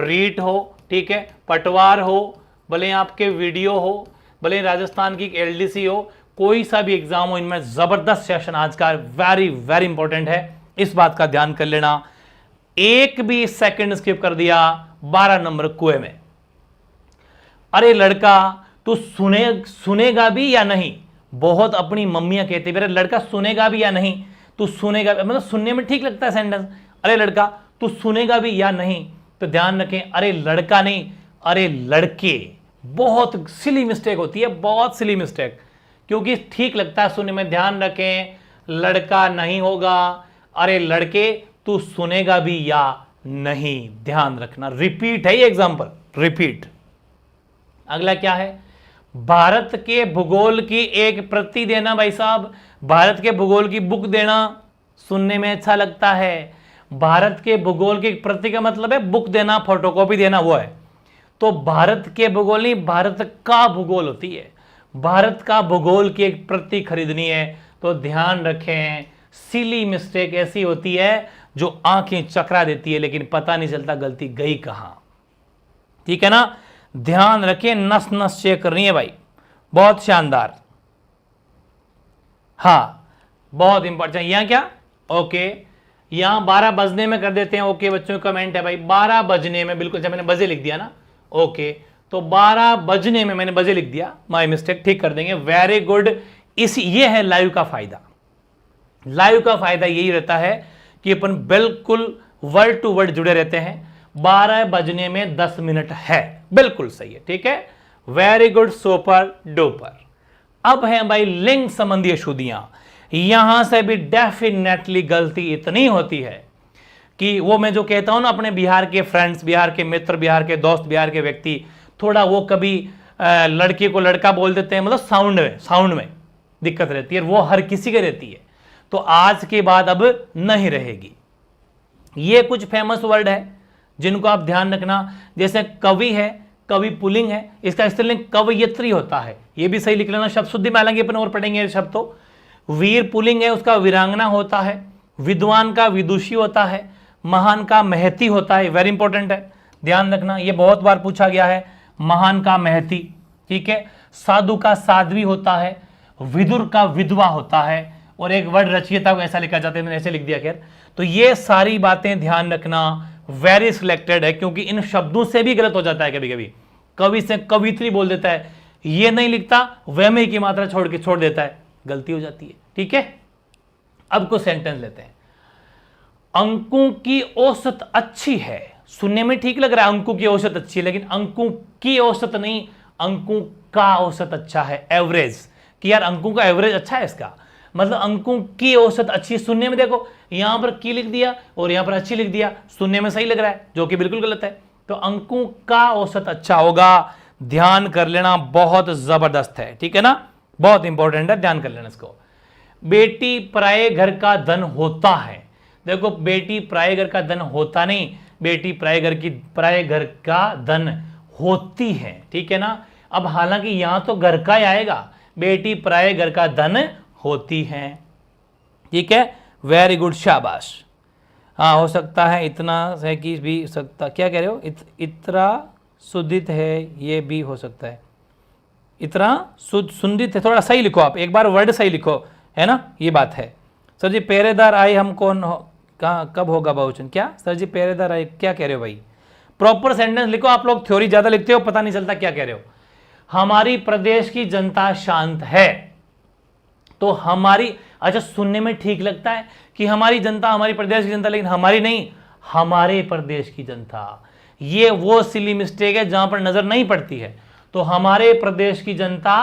रीट हो, ठीक है, पटवार हो, भले आपके वीडियो हो, भले राजस्थान की एलडीसी हो, कोई सा भी एग्जाम हो, इनमें जबरदस्त सेशन आज का वेरी इंपॉर्टेंट है। इस बात का ध्यान कर लेना, एक भी सेकंड स्किप कर दिया 12 नंबर कुएं में। अरे लड़का तू सुनेगा भी या नहीं, बहुत अपनी मम्मियां कहती मेरा लड़का सुनेगा भी या नहीं, तू सुनेगा, मतलब सुनने में ठीक लगता है सेंटेंस, अरे लड़का तू सुनेगा भी या नहीं। तो ध्यान रखें, अरे लड़का नहीं, अरे लड़के। बहुत सिली मिस्टेक होती है, बहुत सिली मिस्टेक, क्योंकि ठीक लगता है सुनने में। ध्यान रखें, लड़का नहीं होगा, अरे लड़के तू सुनेगा भी या नहीं, ध्यान रखना। रिपीट है ये एग्जांपल, रिपीट। अगला क्या है, भारत के भूगोल की एक प्रति देना। भाई साहब, भारत के भूगोल की बुक देना सुनने में अच्छा लगता है। भारत के भूगोल की प्रति का मतलब है बुक देना, फोटोकॉपी देना, वो है। तो भारत के भूगोल नहीं, भारत का भूगोल होती है। भारत का भूगोल की एक प्रति खरीदनी है। तो ध्यान रखें, सिली मिस्टेक ऐसी होती है जो आंखें चकरा देती है, लेकिन पता नहीं चलता गलती गई कहां। ठीक है ना, ध्यान रखें, नस नस चेक करनी है भाई, बहुत शानदार। हाँ, बहुत इंपॉर्टेंट। यहां क्या, ओके, यहां 12 बजने में कर देते हैं। ओके बच्चों, कमेंट है भाई 12 बजने में, बिल्कुल जब मैंने बजे लिख दिया ना, ओके, तो 12 बजने में मैंने बजे लिख दिया, माय मिस्टेक, ठीक कर देंगे, वेरी गुड। ये है लाइव का फायदा। लाइव का फायदा यही रहता है कि अपन बिल्कुल वर्ड टू वर्ड जुड़े रहते हैं। 12 बजने में 10 मिनट है, बिल्कुल सही है, ठीक है, वेरी गुड, सुपर डुपर। अब है भाई लिंग संबंधी अशुद्धियां। यहां से भी डेफिनेटली गलती इतनी होती है कि वो मैं जो कहता हूं ना, अपने बिहार के फ्रेंड्स, बिहार के मित्र, बिहार के दोस्त, बिहार के व्यक्ति, थोड़ा वो कभी लड़के को लड़का बोल देते हैं, मतलब साउंड में दिक्कत रहती है, वो हर किसी के रहती है। तो आज के बाद अब नहीं रहेगी। ये कुछ फेमस वर्ड है जिनको आप ध्यान रखना, जैसे कवि है, कवि पुल्लिंग है, इसका स्त्रीलिंग कवयित्री होता है, ये भी सही लिख लेना शब्द शुद्धि में, हालांकि अपन और पढ़ेंगे शब्द। तो वीर पुल्लिंग है, उसका वीरांगना होता है। विद्वान का विदुषी होता है। महान का महती होता है, वेरी इंपॉर्टेंट है, ध्यान रखना, ये बहुत बार पूछा गया है, महान का महती, ठीक है। साधु का साध्वी होता है। विदुर का विधवा होता है, और एक वर्ड रचयिता को ऐसा लिखा जाता है, मैंने ऐसे लिख दिया। खैर, तो ये सारी बातें ध्यान रखना, वेरी सिलेक्टेड है, क्योंकि इन शब्दों से भी गलत हो जाता है कभी कभी। कवि से कवित्री बोल देता है, ये नहीं लिखता, वह में की मात्रा छोड़ देता है, गलती हो जाती है, ठीक है। अब कुछ सेंटेंस लेते हैं। अंकों की औसत अच्छी है, सुनने में ठीक लग रहा है अंकों की औसत अच्छी है, लेकिन अंकों की औसत नहीं, अंकों का औसत अच्छा है, एवरेज, कि यार अंकों का एवरेज अच्छा है, इसका मतलब अंकों की औसत अच्छी। सुनने में देखो, यहां पर की लिख दिया और यहां पर अच्छी लिख दिया, सुनने में सही लग रहा है, जो कि बिल्कुल गलत है। तो अंकों का औसत अच्छा होगा, ध्यान कर लेना, बहुत जबरदस्त है, ठीक है ना, बहुत इंपॉर्टेंट है, ध्यान कर लेना इसको। बेटी पराये घर का धन होता है, देखो बेटी पराये घर का धन होता नहीं, बेटी पराये घर का धन होती है, ठीक है ना। अब हालांकि यहां तो घर का ही आएगा, बेटी पराये घर का धन होती है, ठीक है, वेरी गुड, शाबाश। हाँ, हो सकता है इतना है कि भी सकता, क्या कह रहे हो, इतना सुदित है, ये भी हो सकता है, इतना सुंदर थे, थोड़ा सही लिखो आप, एक बार वर्ड सही लिखो, है ना, ये बात है। सर जी पहरेदार आए हम कौन हो, कहाँ कब होगा बहुवचन, क्या सर जी पहरेदार आए क्या कह रहे हो भाई, प्रॉपर सेंटेंस लिखो। आप लोग थ्योरी ज्यादा लिखते हो, पता नहीं चलता क्या कह रहे हो। हमारी प्रदेश की जनता शांत है, तो हमारी, अच्छा सुनने में ठीक लगता है कि हमारी जनता, हमारी प्रदेश की जनता, लेकिन हमारी नहीं, हमारे प्रदेश की जनता। ये वो सिली मिस्टेक है जहां पर नजर नहीं पड़ती है। तो हमारे प्रदेश की जनता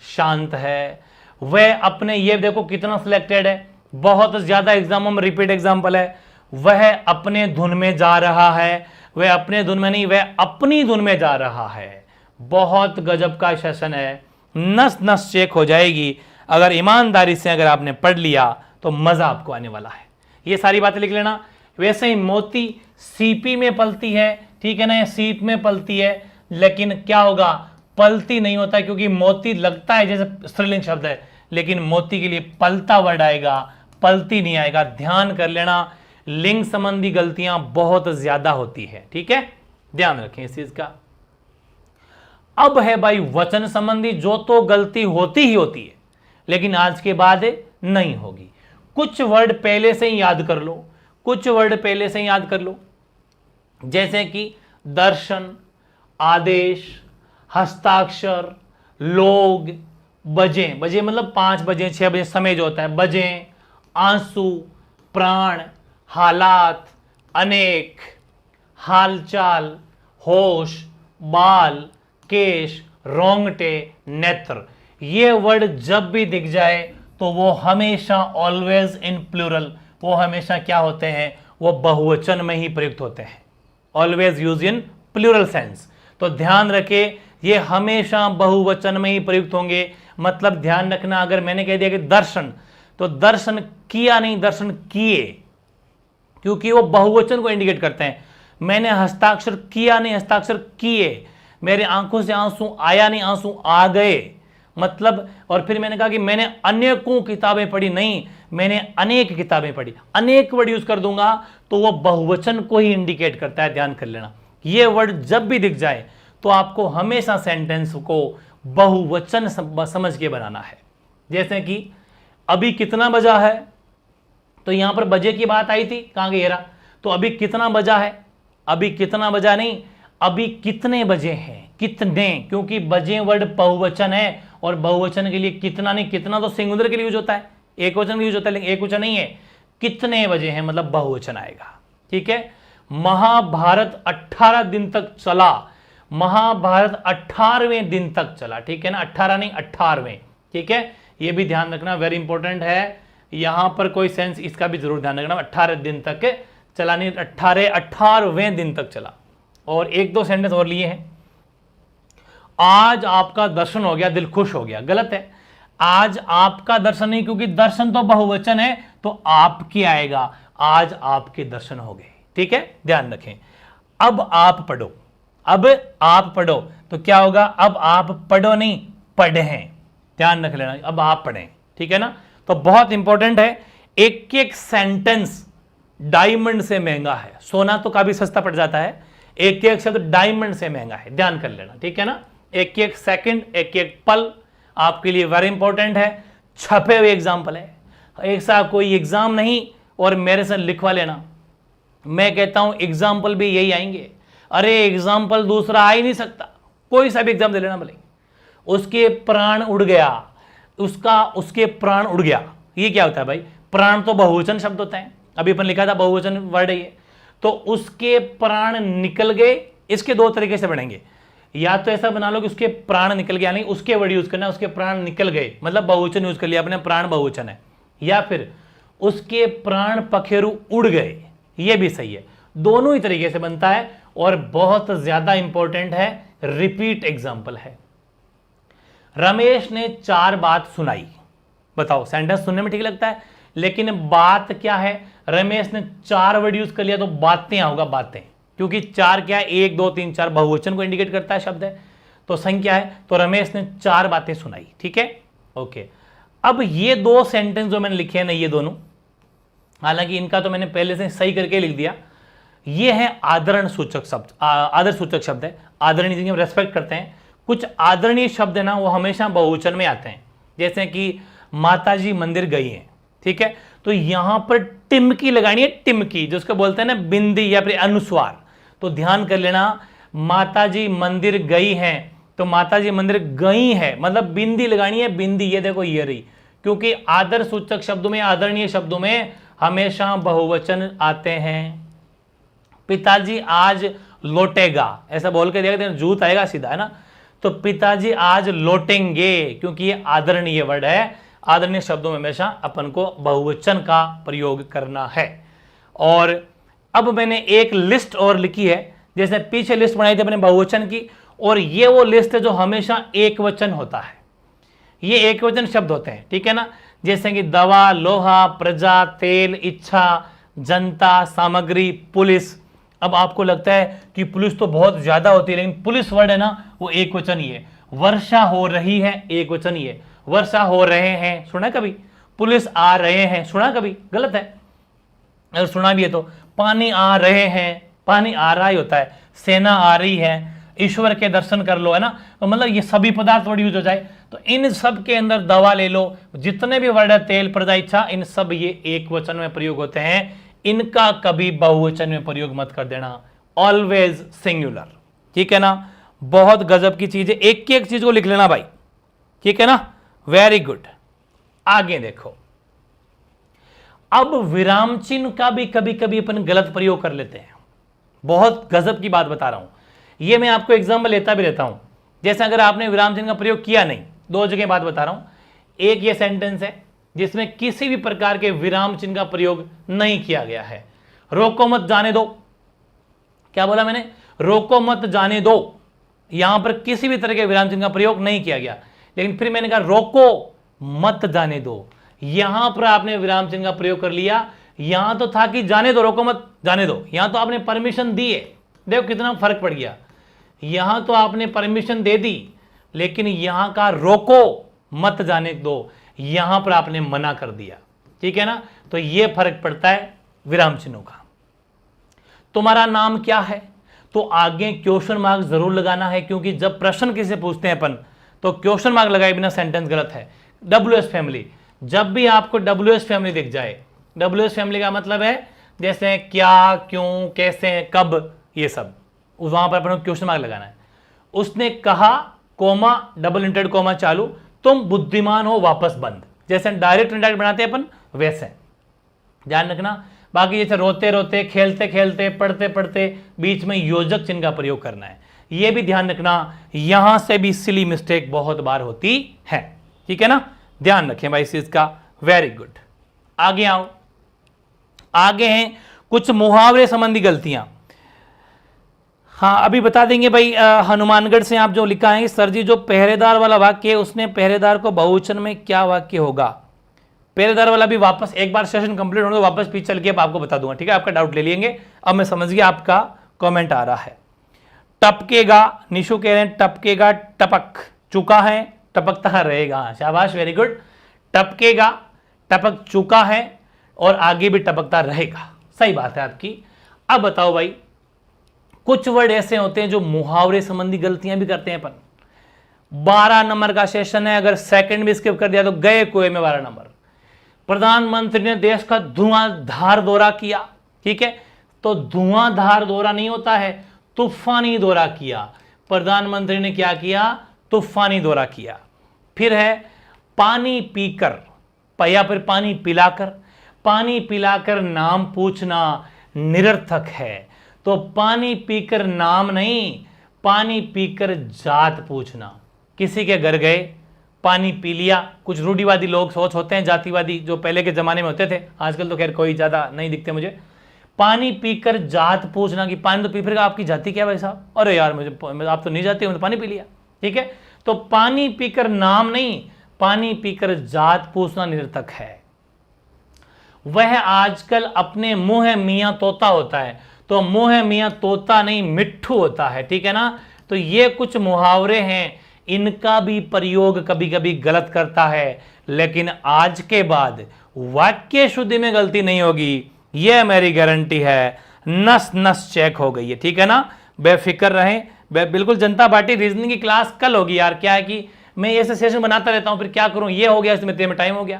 शांत है, वह अपने, ये देखो कितना सिलेक्टेड है, बहुत ज्यादा एग्जामों में रिपीट एग्जाम्पल है। वह अपने धुन में जा रहा है, वह अपने धुन में नहीं, वह अपनी धुन में जा रहा है। बहुत गजब का सेशन है, नस नस चेक हो जाएगी अगर ईमानदारी से अगर आपने पढ़ लिया तो मजा आपको आने वाला है। ये सारी बातें लिख लेना। वैसे ही मोती सीपी में पलती है, ठीक है ना, सीप में पलती है, लेकिन क्या होगा, पलती नहीं होता, क्योंकि मोती लगता है जैसे स्त्रीलिंग शब्द है, लेकिन मोती के लिए पलता वर्ड आएगा, पलती नहीं आएगा। ध्यान कर लेना, लिंग संबंधी गलतियां बहुत ज्यादा होती है, ठीक है, ध्यान रखें इस चीज का। अब है भाई वचन संबंधी, जो तो गलती होती ही होती है, लेकिन आज के बाद नहीं होगी। कुछ वर्ड पहले से ही याद कर लो, कुछ वर्ड पहले से ही याद कर लो, जैसे कि दर्शन, आदेश, हस्ताक्षर, लोग, बजे, बजे मतलब 5 बजे 6 बजे समय जो होता है, बजे, आंसू, प्राण, हालात, अनेक, हालचाल, होश, बाल, केश, रोंगटे, नेत्र। ये वर्ड जब भी दिख जाए तो वो हमेशा ऑलवेज इन प्लूरल, वो हमेशा क्या होते हैं, वो बहुवचन में ही प्रयुक्त होते हैं, always use in plural sense. तो ध्यान रखे, ये हमेशा बहुवचन में ही प्रयुक्त होंगे। मतलब ध्यान रखना, अगर मैंने कह दिया कि दर्शन, तो दर्शन किया नहीं, दर्शन किए, क्योंकि वो बहुवचन को इंडिकेट करते हैं। मैंने हस्ताक्षर किया नहीं, हस्ताक्षर किए। मेरे आंखों से आंसू आया नहीं, आंसू आ गए, मतलब। और फिर मैंने कहा कि मैंने अनेकों किताबें पढ़ी, नहीं, मैंने अनेक किताबें पढ़ी। अनेक वर्ड यूज कर दूंगा तो वो बहुवचन को ही इंडिकेट करता है, ध्यान कर लेना। ये वर्ड जब भी दिख जाए तो आपको हमेशा सेंटेंस को बहुवचन समझ के बनाना है। जैसे कि अभी कितना बजा है, तो यहां पर बजे की बात आई थी, कहां गई रहा, तो अभी कितना बजा है, अभी कितना बजा नहीं, अभी कितने बजे हैं, कितने, क्योंकि बजे वर्ड बहुवचन है, और बहुवचन के लिए कितना नहीं, कितना तो सिंगुलर के लिए यूज होता है, एक वचन के लिए यूज होता है, लेकिन एक वचन नहीं है। कितने बजे हैं मतलब बहुवचन आएगा, ठीक है। महाभारत 18 दिन तक चला, महाभारत 18वें दिन तक चला, ठीक है ना, 18 नहीं 18वें, ठीक है। ये भी ध्यान रखना, वेरी इंपॉर्टेंट है, यहां पर कोई सेंस इसका भी जरूर ध्यान रखना। 18 दिन तक चला नहीं, 18वें दिन तक चला। और एक दो सेंटेंस और लिए हैं, आज आपका दर्शन हो गया, दिल खुश हो गया, गलत है। आज आपका दर्शन नहीं, क्योंकि दर्शन तो बहुवचन है, तो आपकी आएगा, आज आपके दर्शन हो गए, ठीक है, ध्यान रखें। अब आप पढ़ो, अब आप पढ़ो, तो क्या होगा, अब आप पढ़ो नहीं, पढ़े हैं, ध्यान रख लेना, अब आप पढ़ें, ठीक है ना। तो बहुत इंपॉर्टेंट है, एक एक सेंटेंस डायमंड से महंगा है, सोना तो काफी सस्ता पड़ जाता है, एक एक शब्द डायमंड से महंगा है, ध्यान कर लेना, ठीक है ना। एक एक सेकंड, एक एक पल आपके लिए वेरी इंपॉर्टेंट है। छपे हुए एग्जाम्पल है, एक साथ कोई एग्जाम नहीं और मेरे से लिखवा लेना। मैं कहता हूं एग्जाम्पल भी यही आएंगे, अरे एग्जाम्पल दूसरा आ ही नहीं सकता, कोई सा भी एग्जाम दे लेना भले, उसके प्राण उड़ गया, उसके प्राण उड़ गया, ये क्या होता है भाई, प्राण तो बहुवचन शब्द होता है, अभी अपन लिखा था बहुवचन वर्ड है ये, तो उसके प्राण निकल गए। इसके दो तरीके से बढ़ेंगे, या तो ऐसा बना लो कि उसके प्राण निकल गए, यानी उसके वर्ड यूज करना, उसके प्राण निकल गए, मतलब बहुवचन यूज कर लिया अपने, प्राण बहुवचन है, या फिर उसके प्राण पखेरु उड़ गए, ये भी सही है, दोनों ही तरीके से बनता है। और बहुत ज्यादा इंपॉर्टेंट है, रिपीट एग्जाम्पल है। रमेश ने 4 बात सुनाई, बताओ सेंटेंस सुनने में ठीक लगता है, लेकिन बात क्या है, रमेश ने 4 वर्ड यूज कर लिया तो बातें होगा, बातें, क्योंकि 4 क्या है, 1 2 3 4 बहुवचन को इंडिकेट करता है शब्द है, तो संख्या है, तो रमेश ने 4 बातें सुनाई, ठीक है, ओके। अब ये 2 सेंटेंस जो मैंने लिखे हैं ना, ये दोनों, हालांकि इनका तो मैंने पहले से सही करके लिख दिया, ये है आदरण सूचक शब्द, आदर सूचक शब्द है, आदरणीय जिन्हें हम रेस्पेक्ट करते हैं। कुछ आदरणीय शब्द है ना वो हमेशा बहुवचन में आते हैं, जैसे कि माताजी मंदिर गई हैं, ठीक है। तो यहां पर टिमकी लगानी है, टिमकी जिसको बोलते हैं ना बिंदी या फिर अनुस्वार। तो ध्यान कर लेना, माताजी मंदिर गई हैं, तो माताजी मंदिर गई है मतलब बिंदी लगानी है, बिंदी, ये देखो ये रही, क्योंकि आदर सूचक शब्दों में, आदरणीय शब्दों में हमेशा बहुवचन आते हैं। पिताजी आज लौटेगा, ऐसा बोल के देखते हैं जूत आएगा सीधा, है ना। तो पिताजी आज लौटेंगे, क्योंकि ये आदरणीय वर्ड है, आदरणीय शब्दों में हमेशा अपन को बहुवचन का प्रयोग करना है। और अब मैंने एक लिस्ट और लिखी है, जैसे पीछे लिस्ट बनाई थी अपने बहुवचन की, और ये वो लिस्ट है जो हमेशा एक वचन होता है, ये एक वचन शब्द होते हैं, ठीक है ना। जैसे कि दवा, लोहा, प्रजा, तेल, इच्छा, जनता, सामग्री, पुलिस। अब आपको लगता है कि पुलिस तो बहुत ज्यादा होती है, लेकिन पुलिस वर्ड है ना वो एक वचन ही है। वर्षा हो रही है, एक वचन ही है। वर्षा हो रहे हैं, सुना कभी? पुलिस आ रहे हैं, सुना कभी? गलत है, अगर सुना भी है तो। पानी आ रहे हैं, पानी आ रहा ही होता है। सेना आ रही है, ईश्वर के दर्शन कर लो, है ना। तो मतलब ये सभी पदार्थ वर्ड यूज हो जाए, तो इन सब के अंदर दवा ले लो, जितने भी वर्ड है, तेल, प्रजा, इच्छा, इन सब ये एक वचन में प्रयोग होते हैं। इनका कभी बहुवचन में प्रयोग मत कर देना, ऑलवेज सिंगुलर, ठीक है ना। बहुत गजब की चीज है, एक एक चीज को लिख लेना भाई, ठीक है ना। Very good. आगे देखो, अब विराम चिन्ह का भी कभी कभी अपन गलत प्रयोग कर लेते हैं। बहुत गजब की बात बता रहा हूं, ये मैं आपको एग्जाम्पल लेता भी रहता हूं। जैसे अगर आपने विराम चिन्ह का प्रयोग किया नहीं, दो जगह बात बता रहा हूं। एक ये सेंटेंस है जिसमें किसी भी प्रकार के विराम चिन्ह का प्रयोग नहीं किया गया है। रोको मत जाने दो, क्या बोला मैंने? रोको मत जाने दो। यहां पर किसी भी तरह के विराम चिन्ह का प्रयोग नहीं किया गया, लेकिन फिर मैंने कहा रोको मत जाने दो, यहां पर आपने विराम चिन्ह का प्रयोग कर लिया। यहां तो था कि जाने दो, रोको मत जाने दो, यहां तो आपने परमिशन दी है। देखो कितना फर्क पड़ गया, यहां तो आपने परमिशन दे दी, लेकिन यहां का रोको मत जाने दो, यहां पर आपने मना कर दिया, ठीक है ना। तो यह फर्क पड़ता है विराम चिन्हों का। तुम्हारा नाम क्या है, तो आगे क्वेश्चन मार्क जरूर लगाना है, क्योंकि जब प्रश्न किसी से पूछते हैं अपन तो क्वेश्चन मार्क लगाए बिना सेंटेंस गलत है। WS फैमिली, जब भी आपको WS फैमिली दिख जाए, WS फैमिली का मतलब है जैसे क्या, क्यों, कैसे, कब, ये सब, वहां पर अपन को क्वेश्चन मार्क लगाना है। उसने कहा, कोमा, डबल इंटेड कोमा चालू, तुम बुद्धिमान हो, वापस बंद। जैसे डायरेक्ट इनडायरेक्ट बनाते हैं अपन, वैसे ध्यान रखना। बाकी जैसे रोते रोते, खेलते खेलते, पढ़ते पढ़ते, बीच में योजक चिन्ह का प्रयोग करना है, यह भी ध्यान रखना। यहां से भी सिली मिस्टेक बहुत बार होती है, ठीक है ना, ध्यान रखें भाई इस चीज का। Very good. आगे आओ, आगे हैं कुछ मुहावरे संबंधी गलतियां। हाँ अभी बता देंगे भाई। हनुमानगढ़ से आप जो लिखा है सर जी, जो पहरेदार वाला वाक्य है उसने पहरेदार को बहुवचन में क्या वाक्य होगा? पहरेदार वाला भी वापस एक बार सेशन कंप्लीट होने तो वापस पीछे चल के आपको बता दूंगा, ठीक है। आपका डाउट ले लेंगे। अब मैं समझ गया, आपका कमेंट आ रहा है। टपकेगा, निशु कह रहे हैं टपकेगा, टपक चुका है, टपकता रहेगा। शाबाश, वेरी गुड। टपकेगा, टपक चुका है, और आगे भी टपकता रहेगा, सही बात है आपकी। अब बताओ भाई, कुछ वर्ड ऐसे होते हैं जो मुहावरे संबंधी गलतियां भी करते हैं अपन। 12 नंबर का सेशन है, अगर सेकंड भी स्किप कर दिया तो गए कुएं में 12 नंबर। प्रधानमंत्री ने देश का धुआंधार दौरा किया, ठीक है। तो धुआंधार दौरा नहीं होता है, तूफानी दौरा किया। प्रधानमंत्री ने क्या किया? तूफानी दौरा किया। फिर है पानी पीकर, या फिर पानी पिलाकर। पानी पिलाकर नाम पूछना निरर्थक है, तो पानी पीकर नाम नहीं, पानी पीकर जात पूछना। किसी के घर गए, पानी पी लिया। कुछ रूढ़िवादी लोग सोच होते हैं, जातिवादी, जो पहले के जमाने में होते थे, आजकल तो खैर कोई ज्यादा नहीं दिखते मुझे। पानी पीकर जात पूछना कि पानी तो पी फिर आपकी जाति क्या है भाई साहब? अरे यार मुझे, आप तो नहीं जाते हो, तो पानी पी लिया, ठीक है। तो पानी पीकर नाम नहीं, पानी पीकर जात पूछना निरर्थक है। वह आजकल अपने मुंह मियां तोता होता है, तो मुंह मियां तोता नहीं, मिट्ठू होता है, ठीक है ना। तो ये कुछ मुहावरे हैं, इनका भी प्रयोग कभी कभी गलत करता है, लेकिन आज के बाद वाक्य शुद्धि में गलती नहीं होगी, यह मेरी गारंटी है। नस नस चेक हो गई है, ठीक है ना। बेफिक्र रहें, बिल्कुल जनता पार्टी रीजनिंग की क्लास कल होगी यार। क्या है कि मैं ऐसे सेशन बनाता रहता हूं, फिर क्या करूं, ये हो गया इसमें तेरे में टाइम हो गया,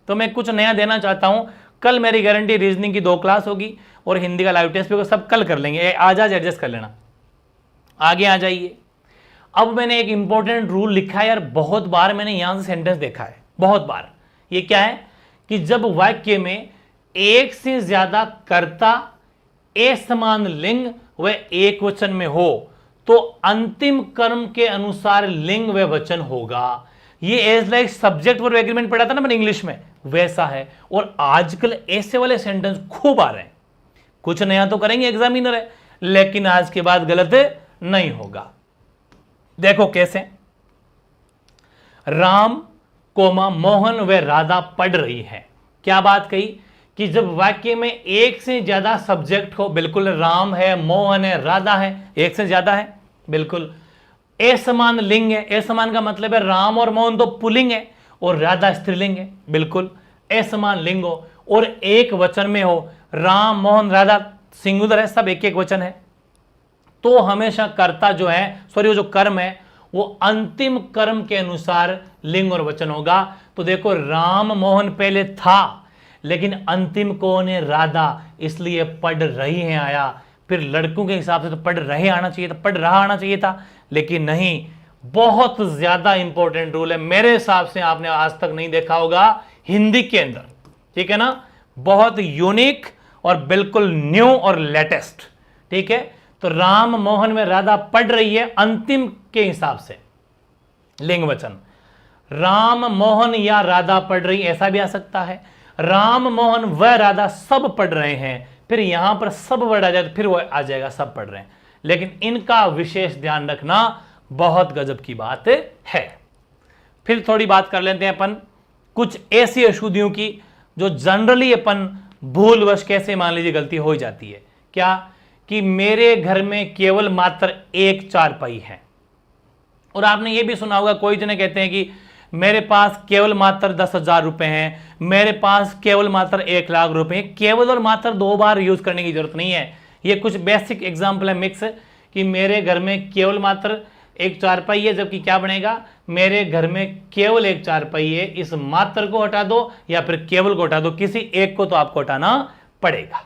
तो मैं कुछ नया देना चाहता हूं। कल मेरी गारंटी रीजनिंग की 2 क्लास होगी और हिंदी का लाइव टेस्ट भी होगा, सब कल कर लेंगे। आज एडजस्ट कर लेना, आगे आ जाइए। अब मैंने एक इंपॉर्टेंट रूल लिखा है यार, बहुत बार मैंने यहां से सेंटेंस देखा है, बहुत बार। ये क्या है कि जब वाक्य में एक से ज्यादा कर्ता असमान लिंग व एक वचन में हो तो अंतिम कर्म के अनुसार लिंग व वचन होगा। ये as like subject verb agreement पढ़ा था ना मैंने इंग्लिश में, वैसा है। और आजकल ऐसे वाले सेंटेंस खूब आ रहे हैं। कुछ नया तो करेंगे, एग्जामिनर है, लेकिन आज के बाद गलत नहीं होगा। देखो कैसे, राम कोमा मोहन व राधा पढ़ रही है। क्या बात कही कि जब वाक्य में एक से ज्यादा सब्जेक्ट हो, बिल्कुल राम है, मोहन है, राधा है, एक से ज्यादा है, बिल्कुल असमान लिंग है। असमान का मतलब है राम और मोहन तो पुल्लिंग है और राधा स्त्रीलिंग है, बिल्कुल असमान लिंग हो। और एक वचन में हो, राम मोहन राधा सिंगुलर है, सब एक एक वचन है, तो हमेशा कर्ता जो है, सॉरी वो जो कर्म है, वो अंतिम कर्म के अनुसार लिंग और वचन होगा। तो देखो राम मोहन पहले था, लेकिन अंतिम कौन है, राधा, इसलिए पढ़ रही है आया। फिर लड़कों के हिसाब से तो पढ़ रहे आना चाहिए था, पढ़ रहा आना चाहिए था, लेकिन नहीं। बहुत ज्यादा इंपॉर्टेंट रूल है, मेरे हिसाब से आपने आज तक नहीं देखा होगा हिंदी के अंदर, ठीक है ना। बहुत यूनिक और बिल्कुल न्यू और लेटेस्ट, ठीक है। तो राम मोहन में राधा पढ़ रही है, अंतिम के हिसाब से लिंग वचन। राम मोहन या राधा पढ़ रही, ऐसा भी आ सकता है। राम मोहन व राधा सब पढ़ रहे हैं, फिर यहां पर सब वर्ड आ जाए तो फिर वो आ जाएगा सब पढ़ रहे हैं। लेकिन इनका विशेष ध्यान रखना बहुत गजब की बात है। फिर थोड़ी बात कर लेते हैं अपन कुछ ऐसी अशुद्धियों की जो जनरली अपन भूलवश, कैसे मान लीजिए गलती हो जाती है। क्या कि मेरे घर में केवल मात्र एक चारपाई है। और आपने ये भी सुना होगा, कोई जने कहते हैं कि मेरे पास केवल मात्र 10,000 रुपए हैं, मेरे पास केवल मात्र 1 लाख रुपए हैं। केवल और मात्र 2 बार यूज करने की जरूरत नहीं है। ये कुछ बेसिक एग्जाम्पल है मिक्स, कि मेरे घर में केवल मात्र एक चारपाई है, जबकि क्या बनेगा, मेरे घर में केवल एक चारपाई है। इस मात्र को हटा दो या फिर केवल को हटा दो, किसी एक को तो आपको हटाना पड़ेगा।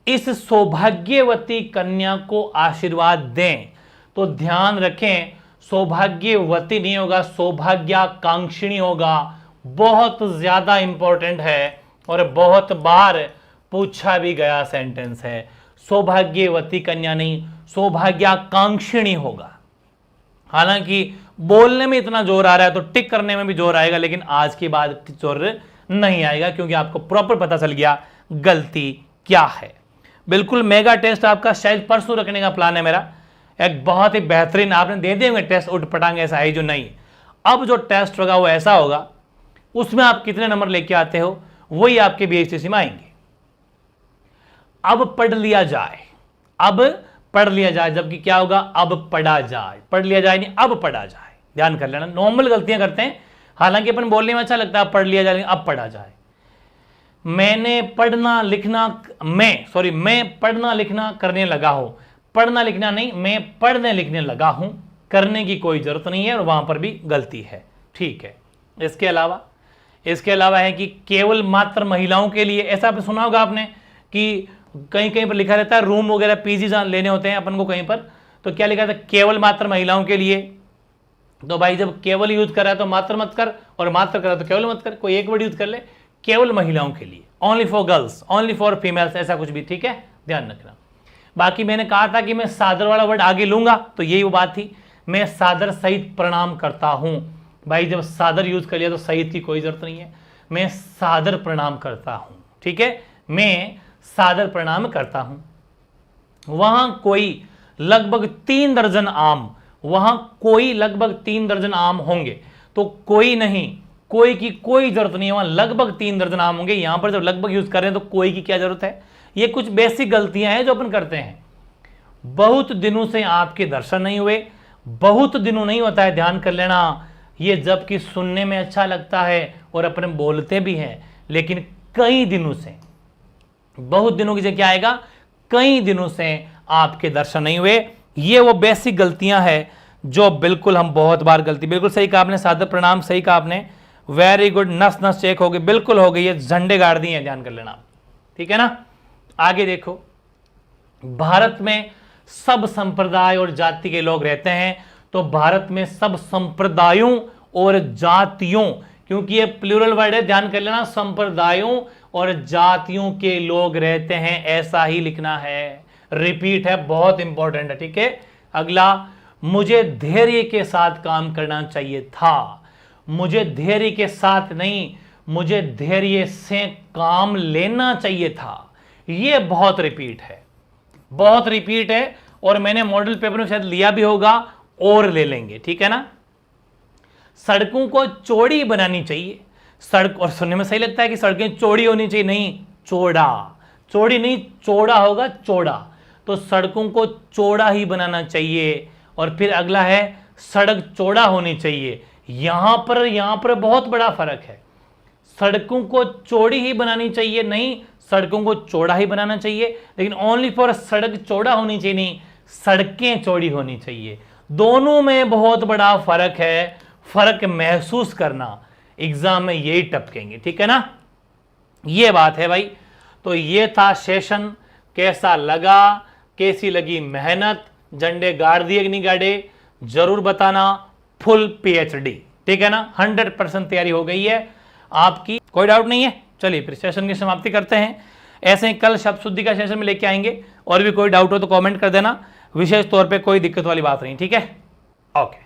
इस सौभाग्यवती कन्या को आशीर्वाद दें, तो ध्यान रखें सौभाग्यवती नहीं होगा, सौभाग्याकांक्षिणी होगा। बहुत ज्यादा इंपॉर्टेंट है और बहुत बार पूछा भी गया सेंटेंस है। सौभाग्यवती कन्या नहीं, सौभाग्याकांक्षिणी होगा। हालांकि बोलने में इतना जोर आ रहा है तो टिक करने में भी जोर आएगा, लेकिन आज के बाद जोर नहीं आएगा, क्योंकि आपको प्रॉपर पता चल गया गलती क्या है। बिल्कुल मेगा टेस्ट आपका शायद परसों रखने का प्लान है मेरा, एक बहुत ही बेहतरीन। आपने दे दिए होंगे टेस्ट, उठ पटांगे ऐसा है जो नहीं। अब जो टेस्ट होगा वो ऐसा होगा, उसमें आप कितने नंबर लेके आते हो वही आपके बीएचटीसी में आएंगे। अब पढ़ लिया जाए, अब पढ़ लिया जाए, जबकि क्या होगा, अब पढ़ा जाए। पढ़ लिया जाए नहीं, अब पढ़ा जाए। ध्यान कर लेना, नॉर्मल गलतियां करते हैं, हालांकि अपन बोलने में अच्छा लगता है पढ़ लिया जाए, अब पढ़ा जाए। मैंने पढ़ना लिखना, मैं पढ़ना लिखना करने लगा हूं। पढ़ना लिखना नहीं, मैं पढ़ने लिखने लगा हूं, करने की कोई जरूरत नहीं है, और वहां पर भी गलती है, ठीक है। इसके अलावा है कि केवल मात्र महिलाओं के लिए, ऐसा सुना होगा आपने कि कहीं कहीं पर लिखा रहता है, रूम वगैरह पीजी लेने होते हैं अपन को कहीं पर, तो क्या लिखा था, केवल मात्र महिलाओं के लिए। तो भाई जब केवल यूज कर रहा है तो मात्र मत कर, और मात्र कर रहा है तो केवल मत कर, कोई एक वर्ड यूज कर ले। केवल महिलाओं के लिए, only for girls, only for females, ऐसा कुछ भी, ठीक है, ध्यान रखना। बाकी मैंने कहा था कि मैं सादर वाला वर्ड आगे लूंगा, तो यही वो बात थी, मैं सादर सहित प्रणाम करता हूं। भाई जब सादर यूज कर लिया तो सहित की कोई जरूरत नहीं है, मैं सादर प्रणाम करता हूं, ठीक है, मैं सादर प्रणाम करता हूं। वहां कोई लगभग 3 दर्जन आम, वहां कोई लगभग 3 दर्जन आम होंगे, तो कोई नहीं, कोई की कोई जरूरत नहीं है, वहां लगभग 3 दर्जन आम होंगे। यहां पर जब लगभग यूज कर रहे हैं तो कोई की क्या जरूरत है। ये कुछ बेसिक गलतियां हैं जो अपन करते हैं। बहुत दिनों से आपके दर्शन नहीं हुए, बहुत दिनों नहीं होता है, ध्यान कर लेना। ये जबकि सुनने में अच्छा लगता है और अपन बोलते भी हैं, लेकिन कई दिनों से, बहुत दिनों की जगह क्या आएगा, कई दिनों से आपके दर्शन नहीं हुए, ये वो बेसिक गलतियां हैं जो बिल्कुल हम बहुत बार गलती, बिल्कुल सही कहा आपने, सादर प्रणाम सही कहा आपने, वेरी गुड, नस नस चेक हो गई, बिल्कुल हो गई है, झंडे गाड़ दिए, ध्यान कर लेना, ठीक है ना। आगे देखो, भारत में सब संप्रदाय और जाति के लोग रहते हैं, तो भारत में सब संप्रदायों और जातियों, क्योंकि ये प्लूरल वर्ड है, ध्यान कर लेना, संप्रदायों और जातियों के लोग रहते हैं, ऐसा ही लिखना है, रिपीट है, बहुत इंपॉर्टेंट है, ठीक है। अगला, मुझे धैर्य के साथ काम करना चाहिए था, मुझे धैर्य के साथ नहीं, मुझे धैर्य से काम लेना चाहिए था, यह बहुत रिपीट है, बहुत रिपीट है, और मैंने मॉडल पेपर में शायद लिया भी होगा, और ले लेंगे, ठीक है ना। सड़कों को चौड़ी बनानी चाहिए, सड़क, और सुनने में सही लगता है कि सड़कें चौड़ी होनी चाहिए, नहीं, चौड़ा, चौड़ी नहीं, चौड़ा होगा, चौड़ा, तो सड़कों को चौड़ा ही बनाना चाहिए। और फिर अगला है, सड़क चौड़ा होनी चाहिए, यहां पर बहुत बड़ा फर्क है, सड़कों को चौड़ी ही बनानी चाहिए, नहीं, सड़कों को चौड़ा ही बनाना चाहिए, लेकिन ओनली फॉर सड़क चौड़ा होनी चाहिए, नहीं, सड़कें चौड़ी होनी चाहिए, दोनों में बहुत बड़ा फर्क है, फर्क महसूस करना, एग्जाम में यही टपकेंगे, ठीक है ना, ये बात है भाई। तो ये था सेशन, कैसा लगा, कैसी लगी मेहनत, झंडे गाड़ दिए कि नहीं गाड़े, जरूर बताना, फुल PhD, ठीक है ना, 100% तैयारी हो गई है आपकी, कोई डाउट नहीं है। चलिए फिर सेशन की समाप्ति करते हैं, ऐसे ही कल शब्द शुद्धि का सेशन में लेके आएंगे, और भी कोई डाउट हो तो कमेंट कर देना, विशेष तौर पे कोई दिक्कत वाली बात नहीं, ठीक है, ओके।